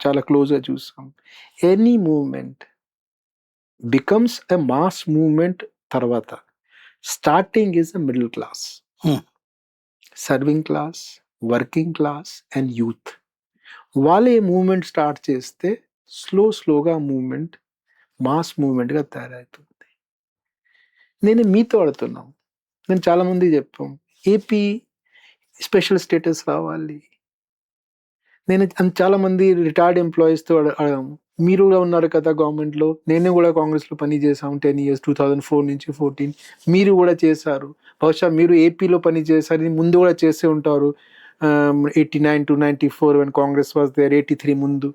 చాలా క్లోజ్గా చూసాం. Any movement becomes a mass movement తర్వాత starting is a middle class, serving class, working class and youth. వాళ్ళే మూమెంట్ స్టార్ట్ చేస్తే స్లోగా మూమెంట్ మాస్ మూమెంట్గా తయారవుతుంది. నేను మీతో ఆడుతున్నాను, నేను చాలామంది చెప్పాం ఏపీ స్పెషల్ స్టేటస్ రావాలి. నేను చాలామంది రిటైర్డ్ ఎంప్లాయీస్తో అడగాము, మీరు కూడా ఉన్నారు కదా గవర్నమెంట్లో, నేను కూడా కాంగ్రెస్లో పని చేశాము 10 years 2004 నుంచి 14, మీరు కూడా చేశారు, బహుశా మీరు ఏపీలో పని చేశారు, ముందు కూడా చేసే ఉంటారు 89 to 94 when Congress was there, 83 ముందు.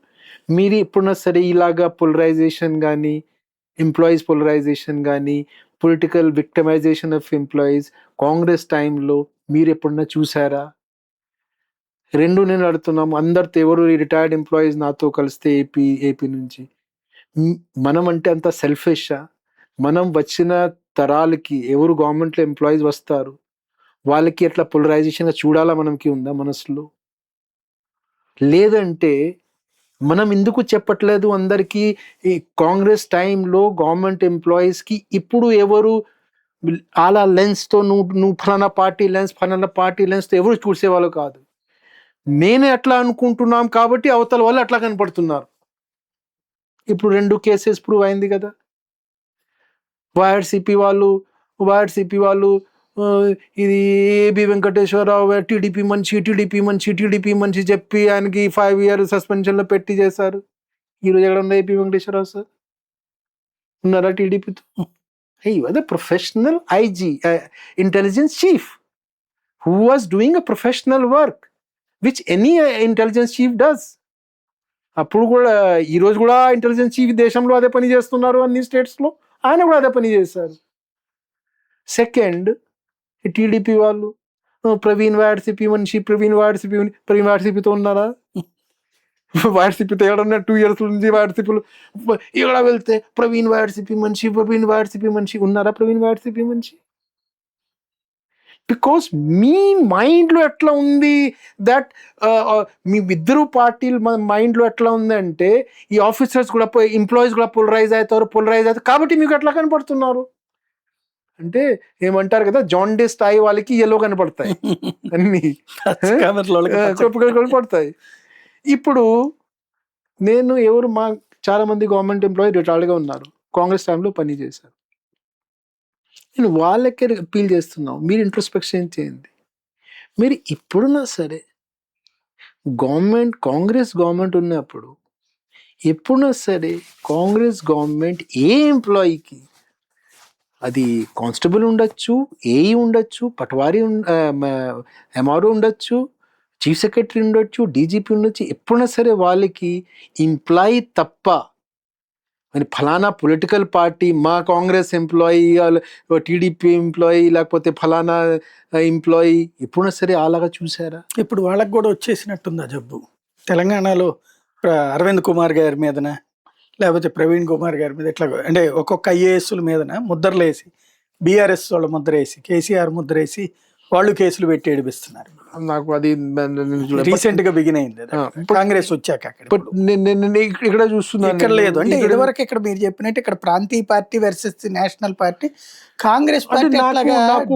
మీరు ఎప్పుడన్నా సరే ఇలాగా పొలరైజేషన్ కానీ, ఎంప్లాయీస్ పొలరైజేషన్ కానీ, political victimisation of employees Congress టైంలో మీరు ఎప్పుడన్నా చూసారా? రెండు నేను అడుగుతున్నాము, అందరితో ఎవరు రిటైర్డ్ ఎంప్లాయీస్ నాతో కలిస్తే ఏపీ నుంచి, మనం అంటే అంత సెల్ఫిషా? మనం వచ్చిన తరాలకి ఎవరు గవర్నమెంట్లో ఎంప్లాయీస్ వస్తారు వాళ్ళకి ఎట్లా పొలరైజేషన్గా చూడాలా మనకి ఉందా మనసులో? లేదంటే మనం ఎందుకు చెప్పట్లేదు అందరికీ ఈ కాంగ్రెస్ టైంలో గవర్నమెంట్ ఎంప్లాయీస్కి ఇప్పుడు ఎవరు అలా లెన్స్తో నువ్వు ఫలానా పార్టీ లెన్స్తో ఎవరు చూసేవాళ్ళు కాదు, నేనే అట్లా అనుకుంటున్నాం కాబట్టి అవతల వాళ్ళు అట్లా కనపడుతున్నారు. ఇప్పుడు 2 కేసెస్ ప్రూవ్ అయింది కదా. వైఆర్సిపి వాళ్ళు ఇది ఏబి వెంకటేశ్వరరావు టీడీపీ మంచి చెప్పి ఆయనకి 5 years సస్పెన్షన్లో పెట్టి చేశారు. ఈరోజు ఎక్కడ ఉన్న ఏపీ వెంకటేశ్వరరావు సార్ ఉన్నారా టీడీపీతో? He was a professional IG, intelligence chief, who was doing a professional work, which any intelligence chief does. అప్పుడు కూడా ఈరోజు కూడా ఇంటెలిజెన్స్ చీఫ్ దేశంలో అదే పని చేస్తున్నారు, అన్ని స్టేట్స్లో ఆయన కూడా అదే పని చేశారు. సెకండ్, టీడీపీ వాళ్ళు ప్రవీణ్ వాడ్సిపితో ఉన్నారా? వాడ్సిపితో ఎక్కడన్నా 2 years నుంచి వాడ్సిపిలు ఇక్కడ వెళ్తే ప్రవీణ్ వాడ్సిపి మనిషి ఉన్నారా? ప్రవీణ్ వాడ్సిపి మనిషి బికాస్ మీ మైండ్లో ఎట్లా ఉంది దట్ మీ ఇద్దరు పార్టీలు మైండ్లో ఎట్లా ఉందంటే ఈ ఆఫీసర్స్ కూడా ఎంప్లాయీస్ కూడా పొలరైజ్ అవుతారు కాబట్టి మీకు ఎట్లా కనపడుతున్నారు అంటే ఏమంటారు కదా, జాండీస్ స్థాయి వాళ్ళకి ఎల్లో కనపడతాయి అన్ని కనపడతాయి. ఇప్పుడు నేను చాలా మంది గవర్నమెంట్ ఎంప్లాయీ రిటైర్డ్గా ఉన్నారు, కాంగ్రెస్ టైంలో పని చేశారు. నేను వాళ్ళకే అపీల్ చేస్తున్నాను, మీరు ఇంట్రోస్పెక్షన్ చేయండి. మీరు ఇప్పుడున్నా సరే కాంగ్రెస్ గవర్నమెంట్ ఉన్నప్పుడు ఎప్పుడున్నా సరే కాంగ్రెస్ గవర్నమెంట్ ఏ ఎంప్లాయీకి, అది కానిస్టేబుల్ ఉండొచ్చు, ఏఈ ఉండొచ్చు, పటవారీ ఎంఆర్ఓ ఉండొచ్చు, చీఫ్ సెక్రటరీ ఉండొచ్చు, డీజీపీ ఉండొచ్చు, ఎప్పుడైనా సరే వాళ్ళకి ఎంప్లాయీ తప్ప ఫలానా పొలిటికల్ పార్టీ మా కాంగ్రెస్ ఎంప్లాయీ, టీడీపీ ఎంప్లాయీ, లేకపోతే ఫలానా ఎంప్లాయీ ఎప్పుడైనా సరే అలాగా చూసారా? ఇప్పుడు వాళ్ళకి కూడా వచ్చేసినట్టుందా జబ్బు? తెలంగాణలో అరవింద్ కుమార్ గారి మీదన, లేకపోతే ప్రవీణ్ కుమార్ గారి మీద, ఇట్లా అంటే ఒక్కొక్క ఐఏఎస్ల మీదన ముద్రలేసి బీఆర్ఎస్ వాళ్ళ ముద్ర వేసి, కేసీఆర్ ముద్ర వేసి వాళ్ళు కేసులు పెట్టి ఏడిపిస్తున్నారు. నాకు అది రీసెంట్ గా బిగిన్ అయింది అది. కాంగ్రెస్ వచ్చాక అక్కడ బట్ నేను ఇక్కడ చూస్తున్నాను, ఇక్కడ లేదు. అంటే ఇదివరకు ఇక్కడ మీరు చెప్పినట్టు ఇక్కడ ప్రాంతీయ party versus national party. Congress party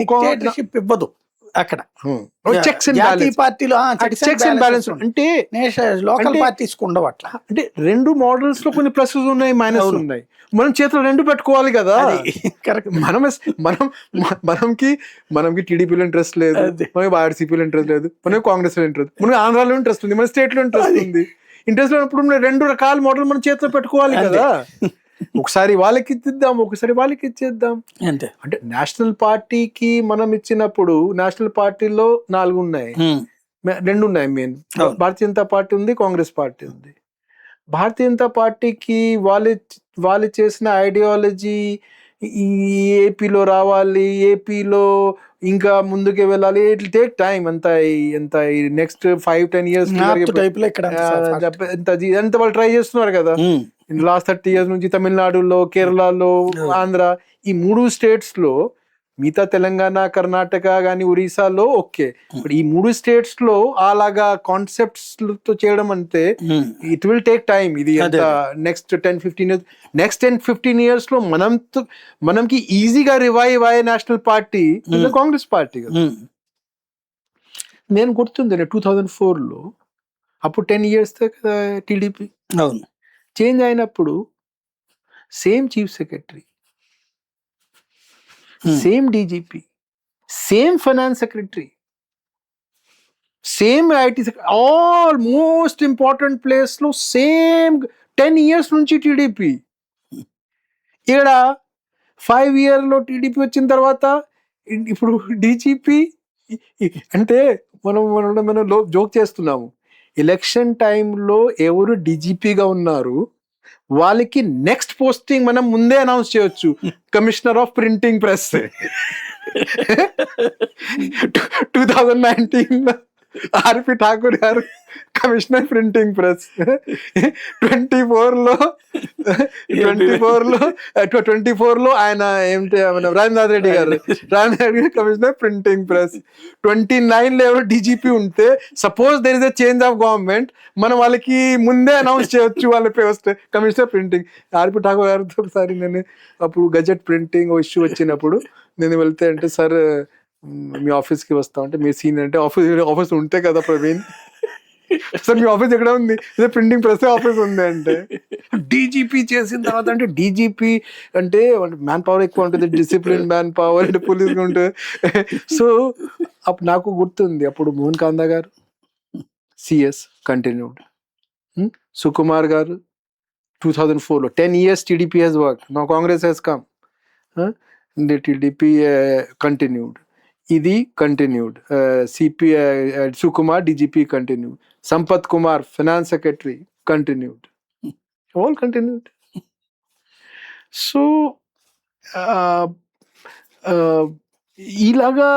dictatorship ఇవ్వదు అక్కడ. చెక్స్ అండ్ జాతీయ పార్టీలో చెక్స్ అండ్ బ్యాలెన్స్ అంటే లోకల్ పార్టీస్ ఉండవు అట్లా. అంటే రెండు మోడల్స్ లో కొన్ని ప్లసెస్ ఉన్నాయి, మైనస్ ఉన్నాయి. మనం చేతిలో రెండు పెట్టుకోవాలి కదా. మనకి టీడీపీలో ఇంట్రెస్ట్ లేదు, మనకి ఆర్సీపీలో ఇంట్రెస్ట్ లేదు, మనకి కాంగ్రెస్ లో ఇంట్రెస్ట్, మనకి ఆంధ్రాలో ఇంట్రెస్ట్ ఉంది, మన స్టేట్ లో ఇంట్రెస్ట్ ఉంది. ఇంట్రెస్ట్ లేనప్పుడు రెండు రకాల మోడల్ మనం చేతిలో పెట్టుకోవాలి కదా. ఒకసారి వాళ్ళకి ఇద్దాం, ఒకసారి వాళ్ళకి ఇచ్చేద్దాం అంతే. అంటే నేషనల్ పార్టీకి మనం ఇచ్చినప్పుడు నేషనల్ పార్టీలో 4 ఉన్నాయి, 2 ఉన్నాయి మెయిన్. భారతీయ జనతా పార్టీ ఉంది, కాంగ్రెస్ పార్టీ ఉంది. భారతీయ జనతా పార్టీకి వాళ్ళు చేసిన ఐడియాలజీ ఈ ఏపీలో రావాలి, ఏపీలో ఇంకా ముందుకు వెళ్ళాలి, ఇట్ విల్ టేక్ టైం. ఎంత నెక్స్ట్ 5-10 years ఎంత వాళ్ళు ట్రై చేస్తున్నారు కదా. లాస్ట్ 30 years నుంచి తమిళనాడులో, కేరళలో, ఆంధ్ర, ఈ 3 states లో, మిగతా తెలంగాణ, కర్ణాటక కానీ ఒరిస్సాలో ఓకే. ఇప్పుడు ఈ 3 states లో అలాగా కాన్సెప్ట్స్ తో చేయడం అంటే ఇట్ విల్ టేక్ టైం. ఇది నెక్స్ట్ 10-15 years లో మనంకి ఈజీగా రివైవ్ అయ్యే నేషనల్ పార్టీ కాంగ్రెస్ పార్టీ కదా. నేను గుర్తుంది 2004లో, అప్పుడు 10 years కదా టీడీపీ. అవును. చేంజ్ అయినప్పుడు same chief secretary, same DGP, same finance secretary, same IT secretary, all most important place లో సేమ్ 10 years నుంచి టీడీపీ. ఇక్కడ 5 years లో టీడీపీ వచ్చిన తర్వాత ఇప్పుడు డీజీపీ. అంటే మనం జోక్ చేస్తున్నాము, ఎలక్షన్ టైంలో ఎవరు డీజీపీగా ఉన్నారు వాళ్ళకి నెక్స్ట్ పోస్టింగ్ మనం ముందే అనౌన్స్ చేయొచ్చు, కమిషనర్ ఆఫ్ ప్రింటింగ్ ప్రెస్. 2019 ఆర్పి ఠాకూర్ గారు కమిషనర్ ప్రింటింగ్ ప్రెస్. 24లో ఆయన ఏమిటి రాజేంద్ర రెడ్డి గారు కమిషనర్ ప్రింటింగ్ ప్రెస్. 29లో ఎవరు డీజీపీ ఉంటే, suppose there is a change of government, మనం వాళ్ళకి ముందే అనౌన్స్ చేయొచ్చు వాళ్ళ పోస్ట్ కమిషనర్ ప్రింటింగ్. ఆర్పి ఠాకూర్ గారితో ఒకసారి నేను అప్పుడు గజెట్ ప్రింటింగ్ ఇష్యూ వచ్చినప్పుడు నేను వెళ్తే, అంటే సార్ మీ ఆఫీస్కి వస్తాం అంటే, మీ సీనియర్ అంటే ఆఫీస్ ఉంటే కదా ప్రవీణ్, సార్ మీ ఆఫీస్ ఎక్కడ ఉంది, ప్రింటింగ్ ప్రెస్ ఆఫీస్ ఉంది అంటే. డీజీపీ చేసిన తర్వాత అంటే డీజీపీ అంటే మ్యాన్ పవర్ ఎక్కువ ఉంటుంది, డిసిప్లిన్ మ్యాన్ పవర్ అంటే పోలీస్ ఉంటుంది. సో అప్పుడు నాకు గుర్తుంది, అప్పుడు మోహన్ కాందా గారు సిఎస్ కంటిన్యూడ్, సుకుమార్ గారు 2004లో 10 years TDP has work, now Congress has come, TDP continued, ఇది continued, Sukumar DGP continued, Sampath Kumar finance secretary continued, all continued. So ఇలాగా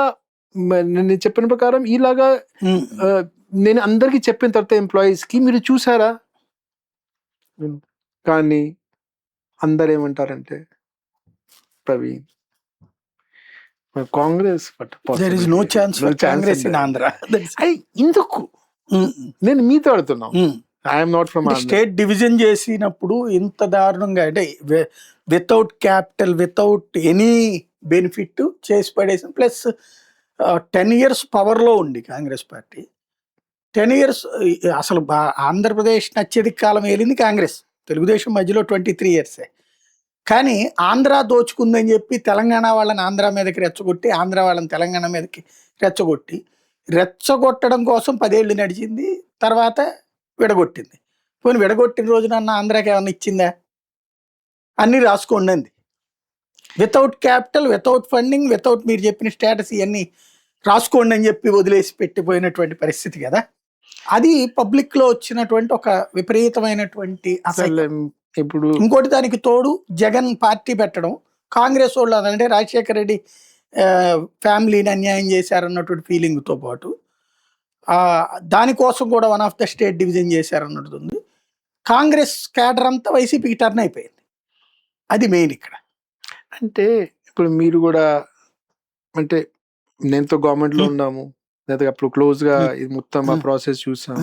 నేను చెప్పిన ప్రకారం ఇలాగా నేను అందరికి చెప్పిన తర్వాత ఎంప్లాయీస్కి మీరు చూసారా, కానీ అందరు ఏమంటారంటే, Praveen Congress there is no chance for Congress in Andhra. ఇందుకు నేను మీతో ఆడుతున్నాను, I'm not from state division చేసినప్పుడు ఇంత దారుణంగా, అంటే without capital, without any benefit చేసి పడేసి, ప్లస్ 10 years పవర్లో ఉంది కాంగ్రెస్ పార్టీ. 10 years అసలు ఆంధ్రప్రదేశ్ అత్యధిక కాలం ఏలింది కాంగ్రెస్, తెలుగుదేశం మధ్యలో 23 years. కానీ ఆంధ్ర దోచుకుందని చెప్పి తెలంగాణ వాళ్ళని ఆంధ్ర మీదకి రెచ్చగొట్టి, ఆంధ్ర వాళ్ళని తెలంగాణ మీదకి రెచ్చగొట్టడం కోసం 10 ఏళ్ళు నడిచింది. తర్వాత విడగొట్టింది. పోనీ విడగొట్టిన రోజున ఆంధ్రాకి ఏమన్నా ఇచ్చిందా? అన్నీ రాసుకోండి అంది. Without capital, without funding, without మీరు చెప్పిన స్టేటస్ ఇవన్నీ రాసుకోండి అని చెప్పి వదిలేసి పెట్టిపోయినటువంటి పరిస్థితి కదా. అది పబ్లిక్లో వచ్చినటువంటి ఒక విపరీతమైనటువంటి అసహ్యం. ఇప్పుడు ఇంకోటి దానికి తోడు జగన్ పార్టీ పెట్టడం, కాంగ్రెస్ వాళ్ళు అంటే రాజశేఖర రెడ్డి ఫ్యామిలీని అన్యాయం చేశారన్నటువంటి ఫీలింగ్తో పాటు దానికోసం కూడా one of the state division చేశారన్నట్టు ఉంది. కాంగ్రెస్ క్యాడర్ అంతా వైసీపీకి టర్న్ అయిపోయింది. అది మెయిన్ ఇక్కడ. అంటే ఇప్పుడు మీరు కూడా అంటే నేనుతో గవర్నమెంట్లో ఉన్నాము, లేదా అప్పుడు క్లోజ్గా ఇది మొత్తం ఆ ప్రాసెస్ చూసాం.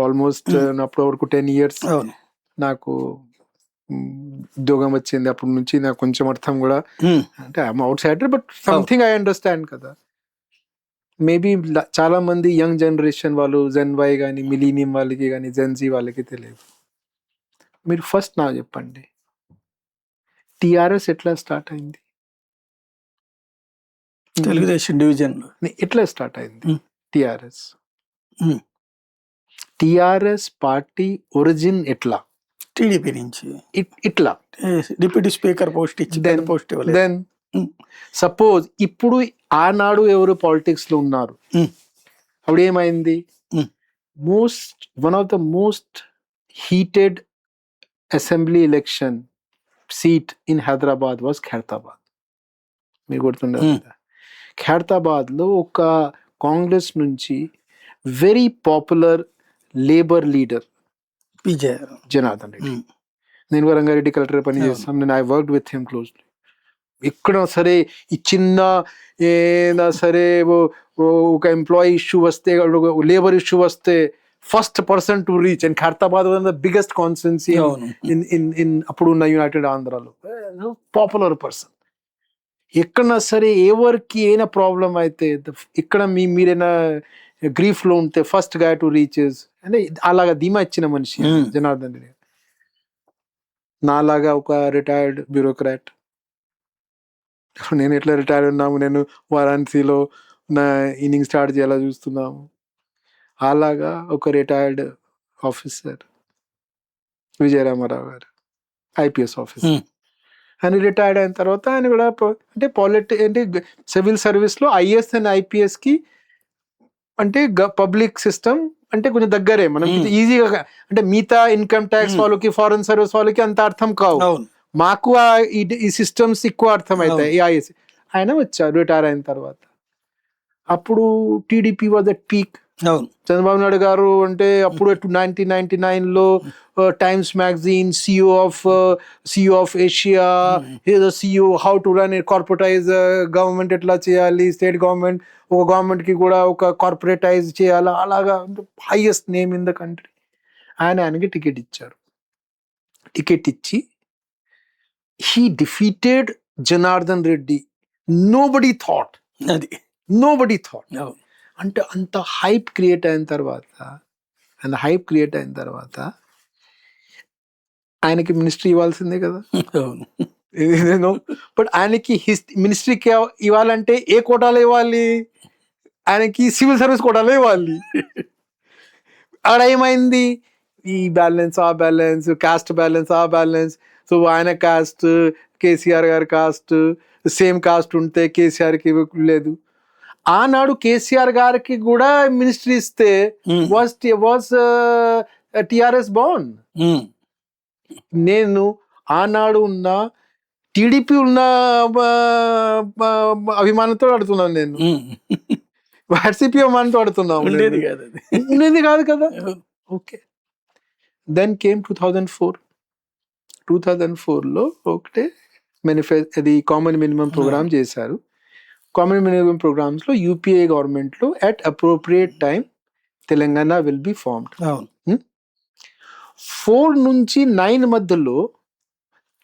ఆల్మోస్ట్ అప్పటి వరకు 10 years అవును. నాకు ఉద్యోగం వచ్చింది. అప్పటి నుంచి నాకు కొంచెం అర్థం కూడా, అంటే I'm out cider but something I understand కదా. మేబీ చాలా మంది యంగ్ జనరేషన్ వాళ్ళు, జెన్ వై కానీ, మిలీనియం వాళ్ళకి కానీ, జెన్జీ వాళ్ళకి తెలియదు. మీరు ఫస్ట్ నాకు చెప్పండి, టిఆర్ఎస్ ఎట్లా స్టార్ట్ అయింది? తెలుగుదేశం డివిజన్ ఎట్లా స్టార్ట్ అయింది టిఆర్ఎస్? టిఆర్ఎస్ పార్టీ ఒరిజిన్ ఎట్లా? టీడీపీ నుంచి ఇట్లా డిప్యూటీ స్పీకర్ పోస్ట్ ఇచ్చి పోస్ట్ ఇవ్వలేదు. దెన్ సపోజ్ ఇప్పుడు ఆనాడు ఎవరు పాలిటిక్స్ లో ఉన్నారు, అప్పుడు ఏమైంది? One of the most heated assembly election seat in Hyderabad was Khairatabad. మీకు గుర్తుండదు కదా? ఖైరతాబాద్ లో ఒక కాంగ్రెస్ నుంచి very popular labour leader Janardhan Reddy. నేను రంగారెడ్డి కలెక్టర్ పని చేస్తాం, నేను I worked with him closely. ఎక్కడ సరే ఈ చిన్న ఏదైనా సరే ఒక ఎంప్లాయీ ఇష్యూ వస్తే, లేబర్ ఇష్యూ వస్తే first person to reach. And Khairatabad was the biggest constituency in అప్పుడున్న యునైటెడ్ ఆంధ్రాలో. Popular person. ఎక్కడన్నా సరే ఎవరికి ఏమైనా ప్రాబ్లం అయితే, ఇక్కడ మీరైనా గ్రీఫ్ లో ఉంటే ఫస్ట్ గా టు రీచెస్ అంటే అలాగా ధీమా ఇచ్చిన మనిషి జనార్దన్ రెడ్డి. నాలాగా ఒక రిటైర్డ్ బ్యూరోక్రాట్, నేను ఎట్లా రిటైర్డ్ ఉన్నాము, నేను వారాణసిలో నా ఇన్నింగ్ స్టార్ట్ చేయాలా చూస్తున్నాము. అలాగా ఒక రిటైర్డ్ ఆఫీసర్ విజయరామారావు గారు, ఐపీఎస్ ఆఫీసర్. ఆయన రిటైర్డ్ అయిన తర్వాత ఆయన కూడా అంటే అంటే సివిల్ సర్వీస్ లో ఐఏఎస్ అండ్ ఐపీఎస్ కి అంటే పబ్లిక్ సిస్టమ్ అంటే కొంచెం దగ్గరే, మనం ఈజీగా. అంటే మిగతా ఇన్కమ్ ట్యాక్స్ వాళ్ళకి, ఫారెన్ సర్వీస్ వాళ్ళకి అంత అర్థం కావు, మాకు ఈ సిస్టమ్స్ ఎక్కువ అర్థం అవుతాయి. ఐఏఎస్ ఆయన వచ్చారు రిటైర్ అయిన తర్వాత. అప్పుడు TDP was at peak. Chandrababu Naidu గారు అంటే అప్పుడు 1999లో Times magazine CEO of Asia, CEO how to run corporatize government ఎట్లా చేయాలి, స్టేట్ గవర్నమెంట్ ఒక గవర్నమెంట్ కి కూడా ఒక కార్పొరేటైజ్ చేయాలా, అలాగా highest name in the country. ఆయనకి టికెట్ ఇచ్చారు. టికెట్ ఇచ్చి he defeated Janardhan Reddy. Nobody thought అంటే అంత హైప్ క్రియేట్ అయిన తర్వాత ఆయనకి మినిస్ట్రీ ఇవ్వాల్సిందే కదా. బట్ ఆయనకి మినిస్ట్రీకి ఇవ్వాలంటే ఏ కోటాలో ఇవ్వాలి? ఆయనకి సివిల్ సర్వీస్ కోటాలో ఇవ్వాలి. అక్కడ ఏమైంది? ఈ బ్యాలెన్స్, ఆ బ్యాలెన్స్, కాస్ట్ బ్యాలెన్స్, ఆ బ్యాలెన్స్. సో ఆయన కాస్ట్, కేసీఆర్ గారి కాస్ట్ సేమ్ కాస్ట్ ఉంటే కేసీఆర్కి లేదు. ఆనాడు కేసీఆర్ గారికి కూడా మినిస్ట్రీ ఇస్తే వాజ్ టిఆర్ఎస్ బాన్. నేను ఆనాడు ఉన్న టీడీపీ ఉన్న అభిమానంతో అడుగుతున్నాను, నేను వైసీపీ అభిమానంతో అడుగుతున్నాను. ఉండేది కాదు కదా. ఓకే, దెన్ కేమ్ 2004లో ఒకటే అది కామన్ మినిమం ప్రోగ్రామ్ చేశారు. కామన్ మినిమం ప్రోగ్రామ్స్ లో యూపీఏ గవర్నమెంట్ లో at appropriate time Telangana will be formed. 4 నుంచి 9 మధ్యలో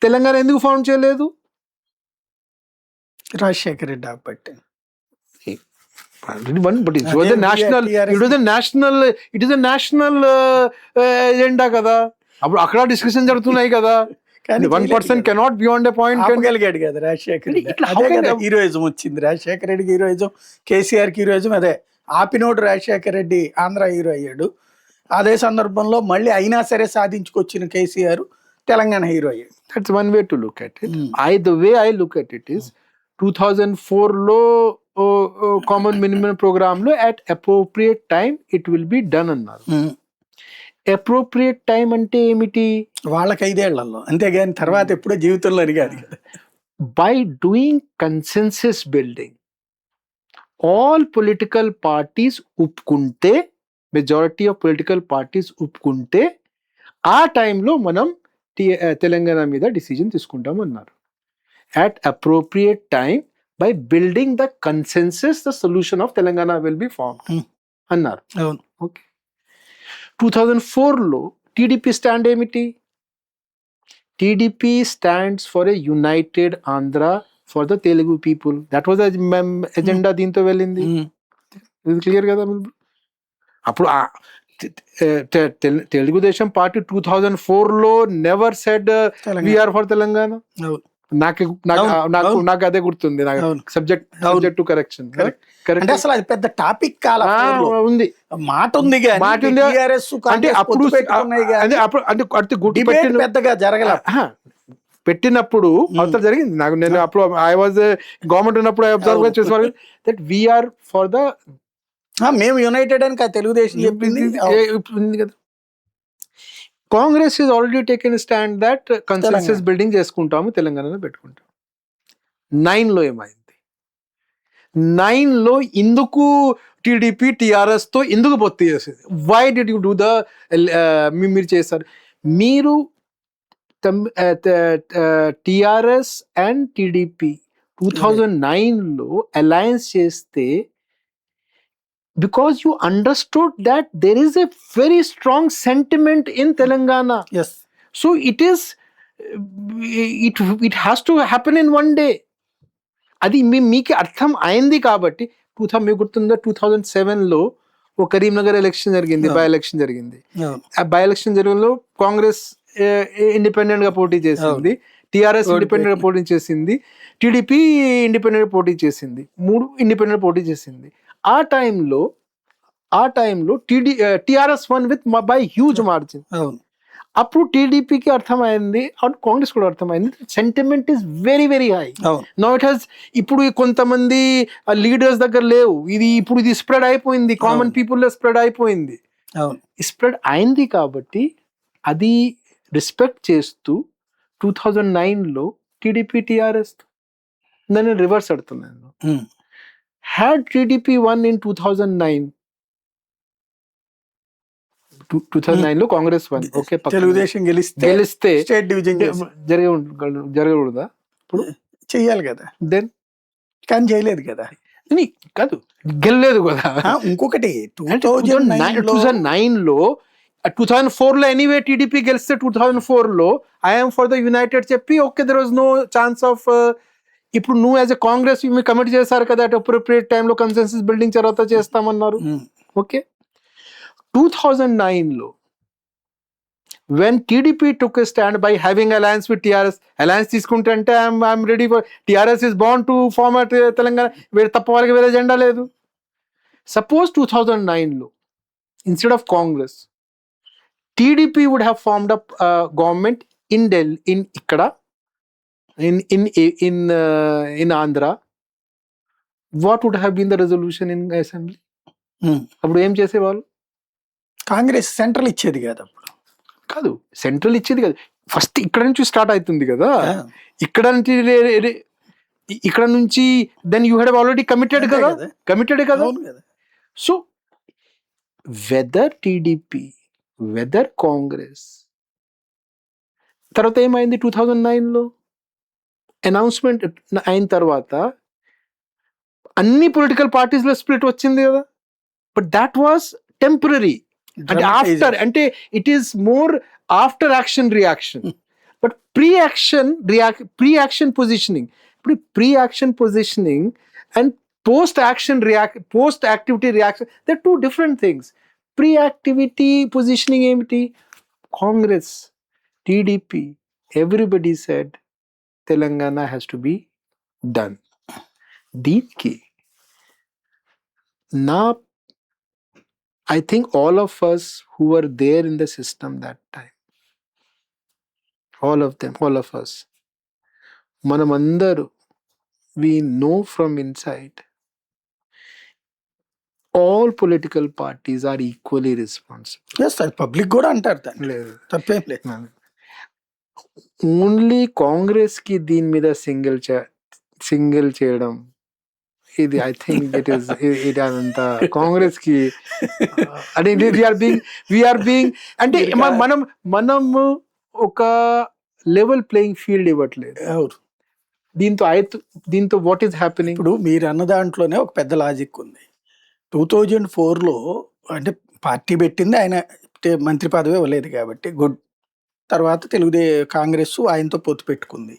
తెలంగాణ ఎందుకు ఫార్మ్ చేయలేదు? రాజశేఖర రెడ్డి కాబట్టి. నేషనల్ ఎజెండా కదా. అప్పుడు అక్కడ డిస్కషన్ జరుగుతున్నాయి కదా. 1% కెనాట్ బియాండ్ ఎ పాయింట్ కలిగాడు కదా రాజశేఖర రెడ్డి. హీరోయిజం వచ్చింది రాజశేఖర రెడ్డికి, హీరోయిజం కేసీఆర్కి హీరోయిజం. అదే ఆపినోడు రాజశేఖర రెడ్డి ఆంధ్ర హీరో అయ్యాడు. అదే సందర్భంలో మళ్ళీ అయినా సరే సాధించుకొచ్చిన కేసీఆర్ తెలంగాణ హీరో అయ్యాడు. That's one way to look at it. The way I look at it is 2004లో కామన్ మినిమం ప్రోగ్రామ్ లో at appropriate time it will be done అన్నారు. అప్రోప్రియేట్ టైం అంటే ఏమిటి? వాళ్ళకి 5 ఏళ్లలో, అంతేగాని తర్వాత ఎప్పుడో జీవితంలో అడిగాడు కదా. By doing consensus building, all political parties ఒప్పుకుంటే, మెజారిటీ ఆఫ్ పొలిటికల్ పార్టీస్ ఒప్పుకుంటే ఆ టైంలో మనం తెలంగాణ మీద డిసిజన్ తీసుకుంటాం అన్నారు. at appropriate time by building the consensus, the solution of Telangana will be formed. అన్నారు. అవును. ఓకే. 2004లో టీడీపీ స్టాండ్ ఏమిటి? TDP stands for a united Andhra for the Telugu people. That was agenda. దీంతో వెళ్ళింది. ఇది క్లియర్ కదా. అప్పుడు తెలుగుదేశం పార్టీ 2004లో never said we're for Telangana. నాకు అదే గుర్తుంది. Subject to correction. అంటే అసలు అది పెద్ద టాపిక్ కాల ఉంది, మాట ఉంది అంటే అప్పుడు పెద్దగా జరగల. పెట్టినప్పుడు అవతల జరిగింది. నేను అప్పుడు ఐ వాజ్ గవర్నమెంట్ ఉన్నప్పుడు అబ్జర్వ్ గా చూసేవాళ్ళు దట్ వీఆర్ ఫర్ ద మేము యునైటెడ్ అని తెలుగుదేశం చెప్పింది కదా. Congress is already taken stand that consensus building చేసుకుంటాము, తెలంగాణలో పెట్టుకుంటాం. 9లో ఏమైంది? 9లో ఎందుకు టీడీపీ టీఆర్ఎస్ తో ఎందుకు పొత్తు చేసేది? Why did you do the మీరు చేస్తారు? మీరు టిఆర్ఎస్ అండ్ టీడీపీ 2009లో అలయన్స్ చేస్తే because you understood that there is a very strong sentiment in Telangana. Yes. So it has to happen in one day. అది మీకు అర్థం అయింది కాబట్టి మీకు గుర్తుందా 2007లో ఒక కరీంనగర్ ఎలక్షన్ జరిగింది, బై ఎలక్షన్ జరిగింది. ఆ బై ఎలక్షన్ జరిగినలో కాంగ్రెస్ ఇండిపెండెంట్ గా పోటీ చేసింది, టిఆర్ఎస్ ఇండిపెండెంట్ గా పోటీ చేసింది, టీడీపీ ఇండిపెండెంట్ గా పోటీ చేసింది, 3 ఇండిపెండెంట్ పోటీ చేసింది. ఆ టైంలో TRS won with by huge margin. అప్పుడు టీడీపీకి అర్థమైంది, కాంగ్రెస్ కూడా అర్థమైంది, sentiment is very very high. Now it has ఇప్పుడు కొంతమంది లీడర్స్ దగ్గర లేవు, ఇది స్ప్రెడ్ అయిపోయింది, కామన్ పీపుల్ లో స్ప్రెడ్ అయిపోయింది. స్ప్రెడ్ అయింది కాబట్టి అది రెస్పెక్ట్ చేస్తూ 2009లో టీడీపీ టీఆర్ఎస్ నేను రివర్స్ అడుగుతున్నాను. Had TDP won in 2009లో కాంగ్రెస్ వన్, ఓకే, తెలుగుదేశం గెలిస్తే స్టేట్ డివిజన్ జరగకూడదా? ఇప్పుడు చెయ్యాలి కదా, దెన్ కానీ చేయలేదు కదా. కాదు, గెలలేదు కదా. ఇంకొకటి 2009లో 2004లో ఎనీవే టీడీపీ గెలిస్తే 2004లో ఐఎమ్ ఫర్ ద యునైటెడ్ చెప్పి okay there was no chance of. ఇప్పుడు నువ్వు యాజ్ ఎ కాంగ్రెస్ మీరు కమిట్ చేశారు కదా, అట్ అప్రోప్రియేట్ టైంలో కన్సెన్సస్ బిల్డింగ్ తర్వాత చేస్తామన్నారు. ఓకే, 2009లో when TDP took a stand by having alliance with TRS, alliance తీసుకుంటే అంటే I'm ready for TRS is bound to form at Telangana, వీరు తప్ప వాళ్ళకి వేరే ఎజెండా లేదు. సపోజ్ 2009లో instead of Congress TDP would have formed up government in Delhi, ఇక్కడ in Andhra, what would have been the resolution in assembly? అప్పుడు ఏం చేసేవాళ్ళు? కాంగ్రెస్ సెంట్రల్ ఇచ్చేది కదా. అప్పుడు కాదు, సెంట్రల్ ఇచ్చేది కాదు, ఫస్ట్ ఇక్కడ నుంచి స్టార్ట్ అవుతుంది కదా. ఇక్కడ నుంచి then you have already committed కదా. So whether TDP whether Congress తర్వాత ఏమైంది? 2009లో అనౌన్స్మెంట్ అయిన తర్వాత అన్ని పొలిటికల్ పార్టీస్ లో స్ప్లిట్ వచ్చింది కదా. బట్ దాట్ వాస్ టెంపరరీ, అంటే ఆఫ్టర్, అంటే it is more after action reaction. But pre action positioning, ఇప్పుడు pre action positioning and post activity reaction, they are 2 different things. Pre activity positioning ఏమిటి? Congress, TDP, everybody said Telangana has to be done. దీనికి I think all of us who were there in the system that time, all of us, manamandaru, we know from inside all political parties are equally responsible. Yes, sir. Public కూడా అంటారు దాన్ని, తప్పేం లేదు. Only Congress కి దీని మీద single చేయడం, ఇది ఐ థింక్ ఇది అదంతా కాంగ్రెస్ కి అంటే వీఆర్ బీయింగ్ అంటే మనము ఒక లెవెల్ ప్లేయింగ్ ఫీల్డ్ ఇవ్వట్లేదు. దీంతో వాట్ ఈస్ హ్యాపెనింగ్? ఇప్పుడు మీరు అన్న దాంట్లోనే ఒక పెద్ద లాజిక్ ఉంది. 2004లో అంటే పార్టీ పెట్టింది ఆయన, మంత్రి పదవి ఇవ్వలేదు కాబట్టి గుడ్. తర్వాత కాంగ్రెస్ ఆయనతో పొత్తు పెట్టుకుంది.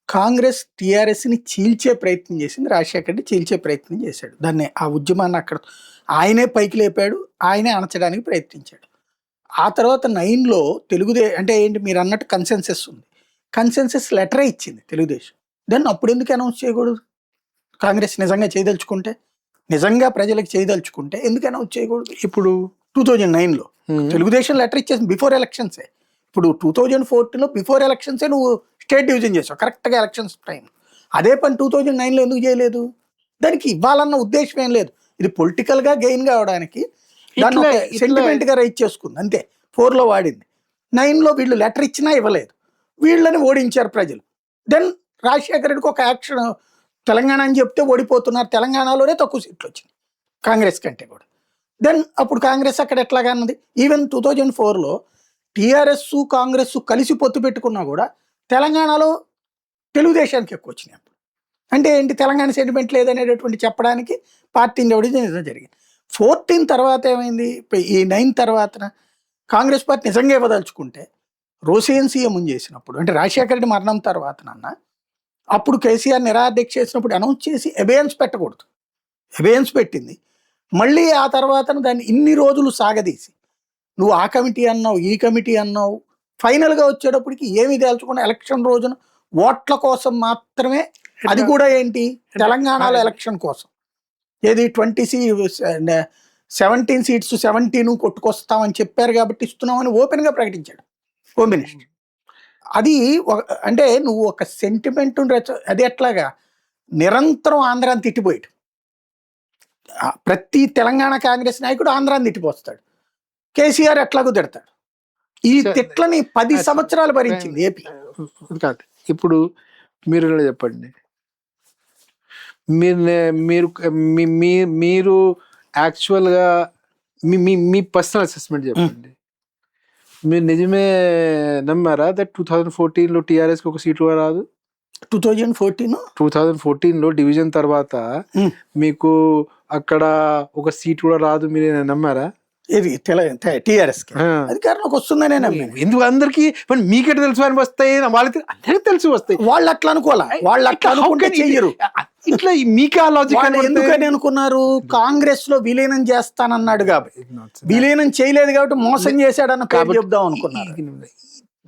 కాంగ్రెస్ టీఆర్ఎస్ని చీల్చే ప్రయత్నం చేసింది, రాజశేఖర రెడ్డి చీల్చే ప్రయత్నం చేశాడు. దాన్ని ఆ ఉద్యమాన్ని అక్కడ ఆయనే పైకి లేపాడు, ఆయనే అణచడానికి ప్రయత్నించాడు. ఆ తర్వాత 9లో అంటే ఏంటి మీరు అన్నట్టు కన్సెన్సస్ ఉంది. కన్సెన్సస్ లెటరే ఇచ్చింది తెలుగుదేశం. దాన్ని అప్పుడు ఎందుకు అనౌన్స్ చేయకూడదు? కాంగ్రెస్ నిజంగా చేయదలుచుకుంటే, నిజంగా ప్రజలకు చేయదలుచుకుంటే ఎందుకు అనౌన్స్ చేయకూడదు? ఇప్పుడు 2009లో తెలుగుదేశం లెటర్ ఇచ్చేసి బిఫోర్ ఎలక్షన్సే. ఇప్పుడు 2014లో బిఫోర్ ఎలక్షన్సే నువ్వు స్టేట్ డివిజన్ చేసావు, కరెక్ట్గా ఎలక్షన్స్ టైం. అదే పని 2009లో ఎందుకు చేయలేదు? దానికి ఇవ్వాలన్న ఉద్దేశం ఏం లేదు. ఇది పొలిటికల్గా గెయిన్ కావడానికి దాన్ని సెంటిమెంట్గా రైట్ చేసుకుంది అంతే. 4లో వాడింది, 9లో వీళ్ళు లెటర్ ఇచ్చినా ఇవ్వలేదు, వీళ్ళని ఓడించారు ప్రజలు. దెన్ రాజశేఖర రెడ్డికి ఒక యాక్షన్, తెలంగాణ అని చెప్తే ఓడిపోతున్నారు, తెలంగాణలోనే తక్కువ సీట్లు వచ్చింది కాంగ్రెస్ కంటే కూడా. దెన్ అప్పుడు కాంగ్రెస్ అక్కడ ఎట్లాగా అన్నది. ఈవెన్ 2004లో టీఆర్ఎస్ కాంగ్రెస్ కలిసి పొత్తు పెట్టుకున్నా కూడా తెలంగాణలో తెలుగుదేశానికి ఎక్కువ వచ్చినాయి. అప్పుడు అంటే ఏంటి, తెలంగాణ సెంటిమెంట్ లేదనేటటువంటి చెప్పడానికి పార్టీని నిజం జరిగింది. 14 తర్వాత ఏమైంది, ఈ 9 తర్వాత కాంగ్రెస్ పార్టీ నిజంగా ఇవ్వదలుచుకుంటే రోసేన్ సీఎం చేసినప్పుడు, అంటే రాజశేఖర రెడ్డి మరణం తర్వాత అప్పుడు కేసీఆర్ నిరాదీక్ష చేసినప్పుడు అనౌన్స్ చేసి అబేయన్స్ పెట్టకూడదు, అబేయన్స్ పెట్టింది. మళ్ళీ ఆ తర్వాత దాన్ని ఇన్ని రోజులు సాగదీసి నువ్వు ఆ కమిటీ అన్నావు, ఈ కమిటీ అన్నావు, ఫైనల్గా వచ్చేటప్పటికి ఏమి తేల్చకుండా ఎలక్షన్ రోజున ఓట్ల కోసం మాత్రమే, అది కూడా ఏంటి తెలంగాణలో ఎలక్షన్ కోసం, ఏది 17 సీట్స్ 17 కొట్టుకొస్తామని చెప్పారు కాబట్టి ఇస్తున్నామని ఓపెన్గా ప్రకటించాడు హోమ్ మినిస్టర్. అది అంటే నువ్వు ఒక సెంటిమెంట్ అది ఎట్లాగా నిరంతరం ఆంధ్రాన్ని తిట్టిపోయాడు. ప్రతి తెలంగాణ కాంగ్రెస్ నాయకుడు ఆంధ్రాన్ని తిట్టిపోస్తాడు, కేసీఆర్ ఎట్లాగో తిడతాడు. ఈ తిట్లని 10 సంవత్సరాలు భరించింది ఏపీ. కాదు, ఇప్పుడు మీరు చెప్పండి, మీరు యాక్చువల్గా మీ పర్సనల్ అసెస్మెంట్ చెప్పండి. మీరు నిజమే నమ్మారా దట్ 2014లో టీఆర్ఎస్కి ఒక సీటు రాదు? 2014లో డివిజన్ తర్వాత మీకు అక్కడ ఒక సీట్ కూడా రాదు, మీరు నమ్మారా? ఇది టీఆర్ఎస్ అధికారంలోకి వస్తుందనే నమ్మాను. ఎందుకు అందరికి మీకెట తెలుసు అని వస్తాయి, వాళ్ళకి అందరికి తెలిసి వస్తాయి, వాళ్ళు అట్లా అనుకోవాలా, వాళ్ళు అట్లా అనుకుంటే చెయ్యరు. ఇట్లా మీకే లాజిక్ ఎందుకని అనుకున్నారు? కాంగ్రెస్ లో విలీనం చేస్తానన్నాడు కాబట్టి, విలీనం చేయలేదు కాబట్టి మోసం చేశాడన్న పేరు చెప్దాం అనుకున్నారు.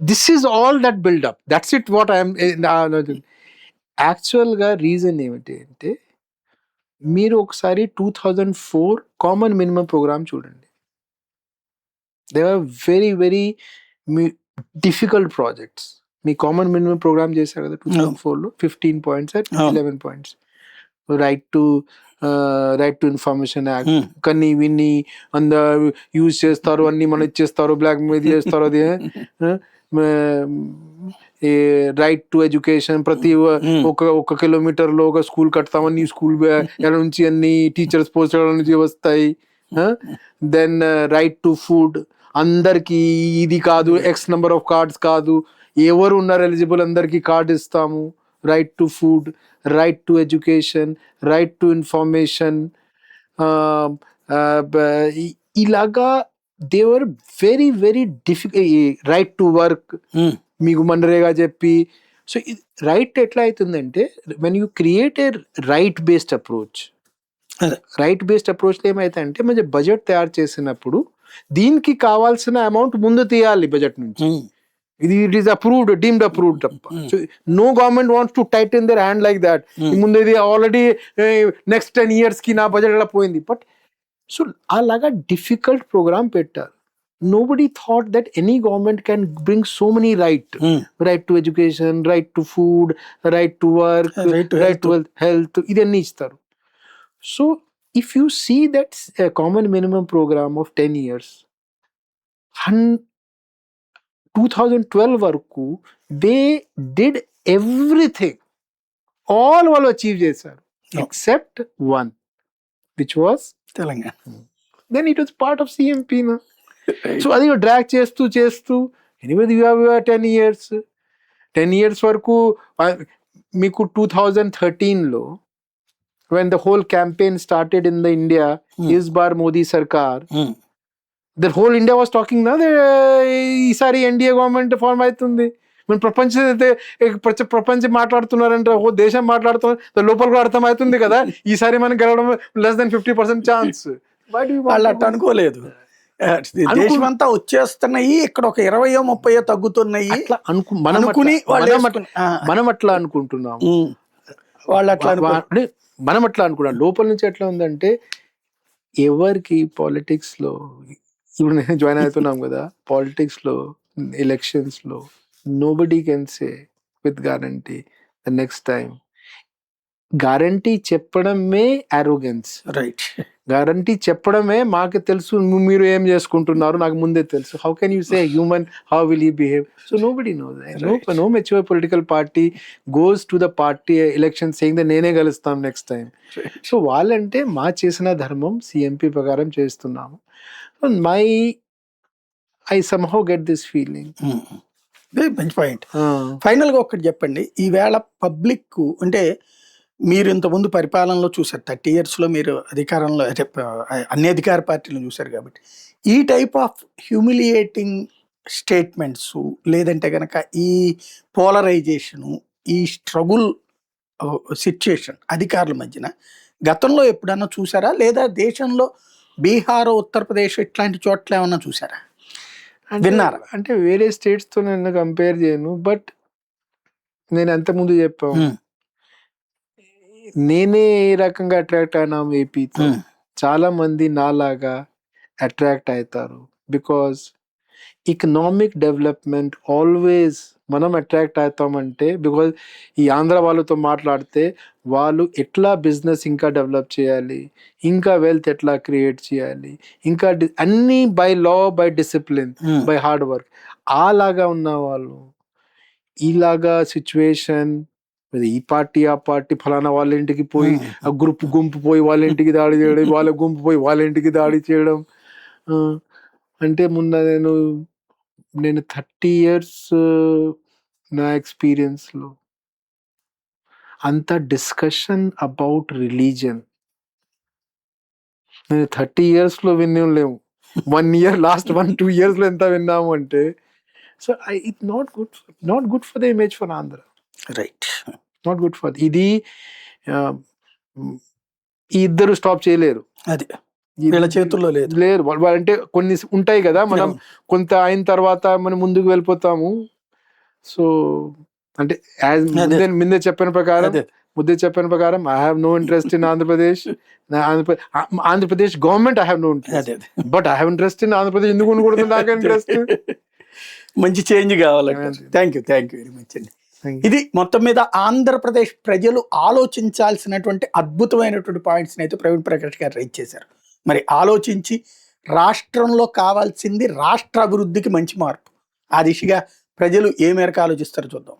This is all that buildup, that's it what I'm. యాక్చువల్గా రీజన్ ఏమిటి అంటే, మీరు ఒకసారి 2004 కామన్ మినిమం ప్రోగ్రామ్ చూడండి. They are very very difficult projects. మీ కామన్ మినిమం ప్రోగ్రామ్ చేశారు కదా 2004లో, 15 points at 11 points. Right to Information Act, కానీ ఇవన్నీ యూజ్ చేస్తారు, అన్ని మనం ఇచ్చేస్తారు, బ్లాక్ మెయిల్ చేస్తారు. అది రైట్ టు ఎడ్యుకేషన్, ప్రతి ఒక కిలోమీటర్లో ఒక స్కూల్ కడతామని, స్కూల్ నుంచి అన్ని టీచర్స్ పోస్ట్ నుంచి వస్తాయి. దెన్ రైట్ టు ఫుడ్, అందరికి ఇది కాదు, ఎక్స్ నెంబర్ ఆఫ్ కార్డ్స్ కాదు, ఎవరు ఉన్నారు ఎలిజిబుల్ అందరికి కార్డ్ ఇస్తాము. Right to food, right to education, right to information, ఇలాగా they were very very difficult. Right to work, మీకు మన్రేగా చెప్పి. సో రైట్ ఎట్లా అవుతుందంటే, when you create a right based approach, right based అప్రోచ్లో ఏమైతుందంటే, మంచి బడ్జెట్ తయారు చేసినప్పుడు దీనికి కావాల్సిన అమౌంట్ ముందు తీయాలి బడ్జెట్ నుంచి. It is approved, deemed approved తప్ప. So no government wants to tighten their hand like that. ముందు ఇది ఆల్రెడీ నెక్స్ట్ 10 years కి నా బడ్జెట్ అలా పోయింది. బట్ సో అలాగా డిఫికల్ట్ ప్రోగ్రామ్ పెట్టారు. Nobody thought that any government can bring so many right to education, right to food, right to work, right to health, idanni istaru. So if you see that common minimum program of 10 years, 2012 వరకు they did everything, all వాళ్ళు achieve చేశారు except one, which was Telangana. Then it was part of CMP. So అది drag చేస్తూ anyway you have 10 years వరకు మీకు 2013లో when the whole campaign started in the India, is bar Modi Sarkar, the whole India was talking now ఈసారి NDA government form అవుతుంది. మన ప్రపంచం మాట్లాడుతున్నారంటే ఓ దేశం మాట్లాడుతున్నారు, లోపల కూడా అర్థమవుతుంది కదా ఈసారి మనం గెలవడం less than 50% ఛాన్స్. వాళ్ళు అట్లా అనుకోలేదు. దేశం అంతా వచ్చేస్తున్నాయి, ఇక్కడ ఒక 20-30 తగ్గుతున్నాయి అట్లా అనుకుని మనం అట్లా అనుకుంటున్నాము. వాళ్ళు అట్లా మనం అట్లా అనుకున్నాం. లోపల నుంచి ఎట్లా ఉందంటే ఎవరికి పాలిటిక్స్ లో ఇప్పుడు నేను జాయిన్ అవుతున్నాం కదా, పాలిటిక్స్ లో ఎలక్షన్స్ లో nobody can say with guarantee the next time. Guarantee చెప్పడమే అరోగెన్స్. రైట్. గ్యారంటీ చెప్పడమే మాకు తెలుసు మీరు ఏం చేసుకుంటున్నారు నాకు ముందే తెలుసు. How can you say human, how will you behave? So nobody knows. No mature political party goes to the party election saying the నేనే గెలుస్తాం నెక్స్ట్ టైం. సో వాళ్ళంటే మా చేసిన ధర్మం సిఎంపి ప్రకారం చేస్తున్నాము. I somehow get this feeling. మంచి point. ఫైనల్గా ఒక్కటి చెప్పండి, ఈవేళ పబ్లిక్ అంటే మీరు ఇంతకుముందు పరిపాలనలో చూసారు, 30 yearsలో మీరు అధికారంలో అన్ని అధికార పార్టీలను చూశారు కాబట్టి ఈ టైప్ ఆఫ్ హ్యూమిలియేటింగ్ స్టేట్మెంట్స్ లేదంటే కనుక ఈ పోలరైజేషను, ఈ స్ట్రగుల్ సిచ్యుయేషన్ అధికారుల మధ్యన గతంలో ఎప్పుడన్నా చూసారా? లేదా దేశంలో బీహార్, ఉత్తరప్రదేశ్ ఇట్లాంటి చోట్ల ఏమన్నా చూసారా, విన్నారా? అంటే వేరే స్టేట్స్తో నేను కంపేర్ చేయను, బట్ నేను అంతకుముందు చెప్పాను నేనే ఏ రకంగా అట్రాక్ట్ అయినా ఏపీతో, చాలా మంది నాలాగా అట్రాక్ట్ అవుతారు. బికాజ్ ఎకనామిక్ డెవలప్మెంట్ ఆల్వేస్ మనం అట్రాక్ట్ అవుతామంటే బికాజ్ ఈ ఆంధ్ర వాళ్ళతో మాట్లాడితే వాళ్ళు ఎట్లా బిజినెస్ ఇంకా డెవలప్ చేయాలి, ఇంకా వెల్త్ ఎట్లా క్రియేట్ చేయాలి, ఇంకా అన్నీ by law, by discipline, by hard work అలాగా ఉన్న వాళ్ళు ఇలాగా సిచ్యువేషన్ ఈ పార్టీ ఆ పార్టీ ఫలానా వాళ్ళ ఇంటికి పోయి ఆ గుంపు పోయి వాళ్ళ ఇంటికి దాడి చేయడం, వాళ్ళ గుంపు పోయి వాళ్ళ ఇంటికి దాడి చేయడం. అంటే మొన్న నేను 30 years నా ఎక్స్పీరియన్స్లో అంత డిస్కషన్ అబౌట్ రిలీజన్ నేను 30 yearsలో వినలేము. 1 year లాస్ట్ 1-2 yearsలో ఎంత విన్నాము అంటే. So it not good for the image for Andhra. Right. Not good for ఇది. ఈ ఇద్దరు స్టాప్ చేయలేరు, అది వీళ్ళ చేతుల్లో లేరు. అంటే కొన్ని ఉంటాయి కదా, మనం కొంత అయిన తర్వాత మనం ముందుకు వెళ్ళిపోతాము. సో అంటే ముందే చెప్పిన ప్రకారం I have no interest in Andhra Pradesh. Andhra Pradesh government I have no interest, but I have interest in Andhra Pradesh. ఎందుకు ఉండకూడదు నాకు ఇంట్రెస్ట్? మంచి చేంజ్ కావాలంటే. థ్యాంక్ యూ వెరీ మచ్ అండి. ఇది మొత్తం మీద ఆంధ్రప్రదేశ్ ప్రజలు ఆలోచించాల్సినటువంటి అద్భుతమైనటువంటి పాయింట్స్ని అయితే ప్రవీణ్ ప్రకాష్ గారు రైజ్ చేశారు. మరి ఆలోచించి రాష్ట్రంలో కావాల్సింది రాష్ట్ర అభివృద్ధికి మంచి మార్పు, ఆ దిశగా ప్రజలు ఏ మేరకు ఆలోచిస్తారో చూద్దాం.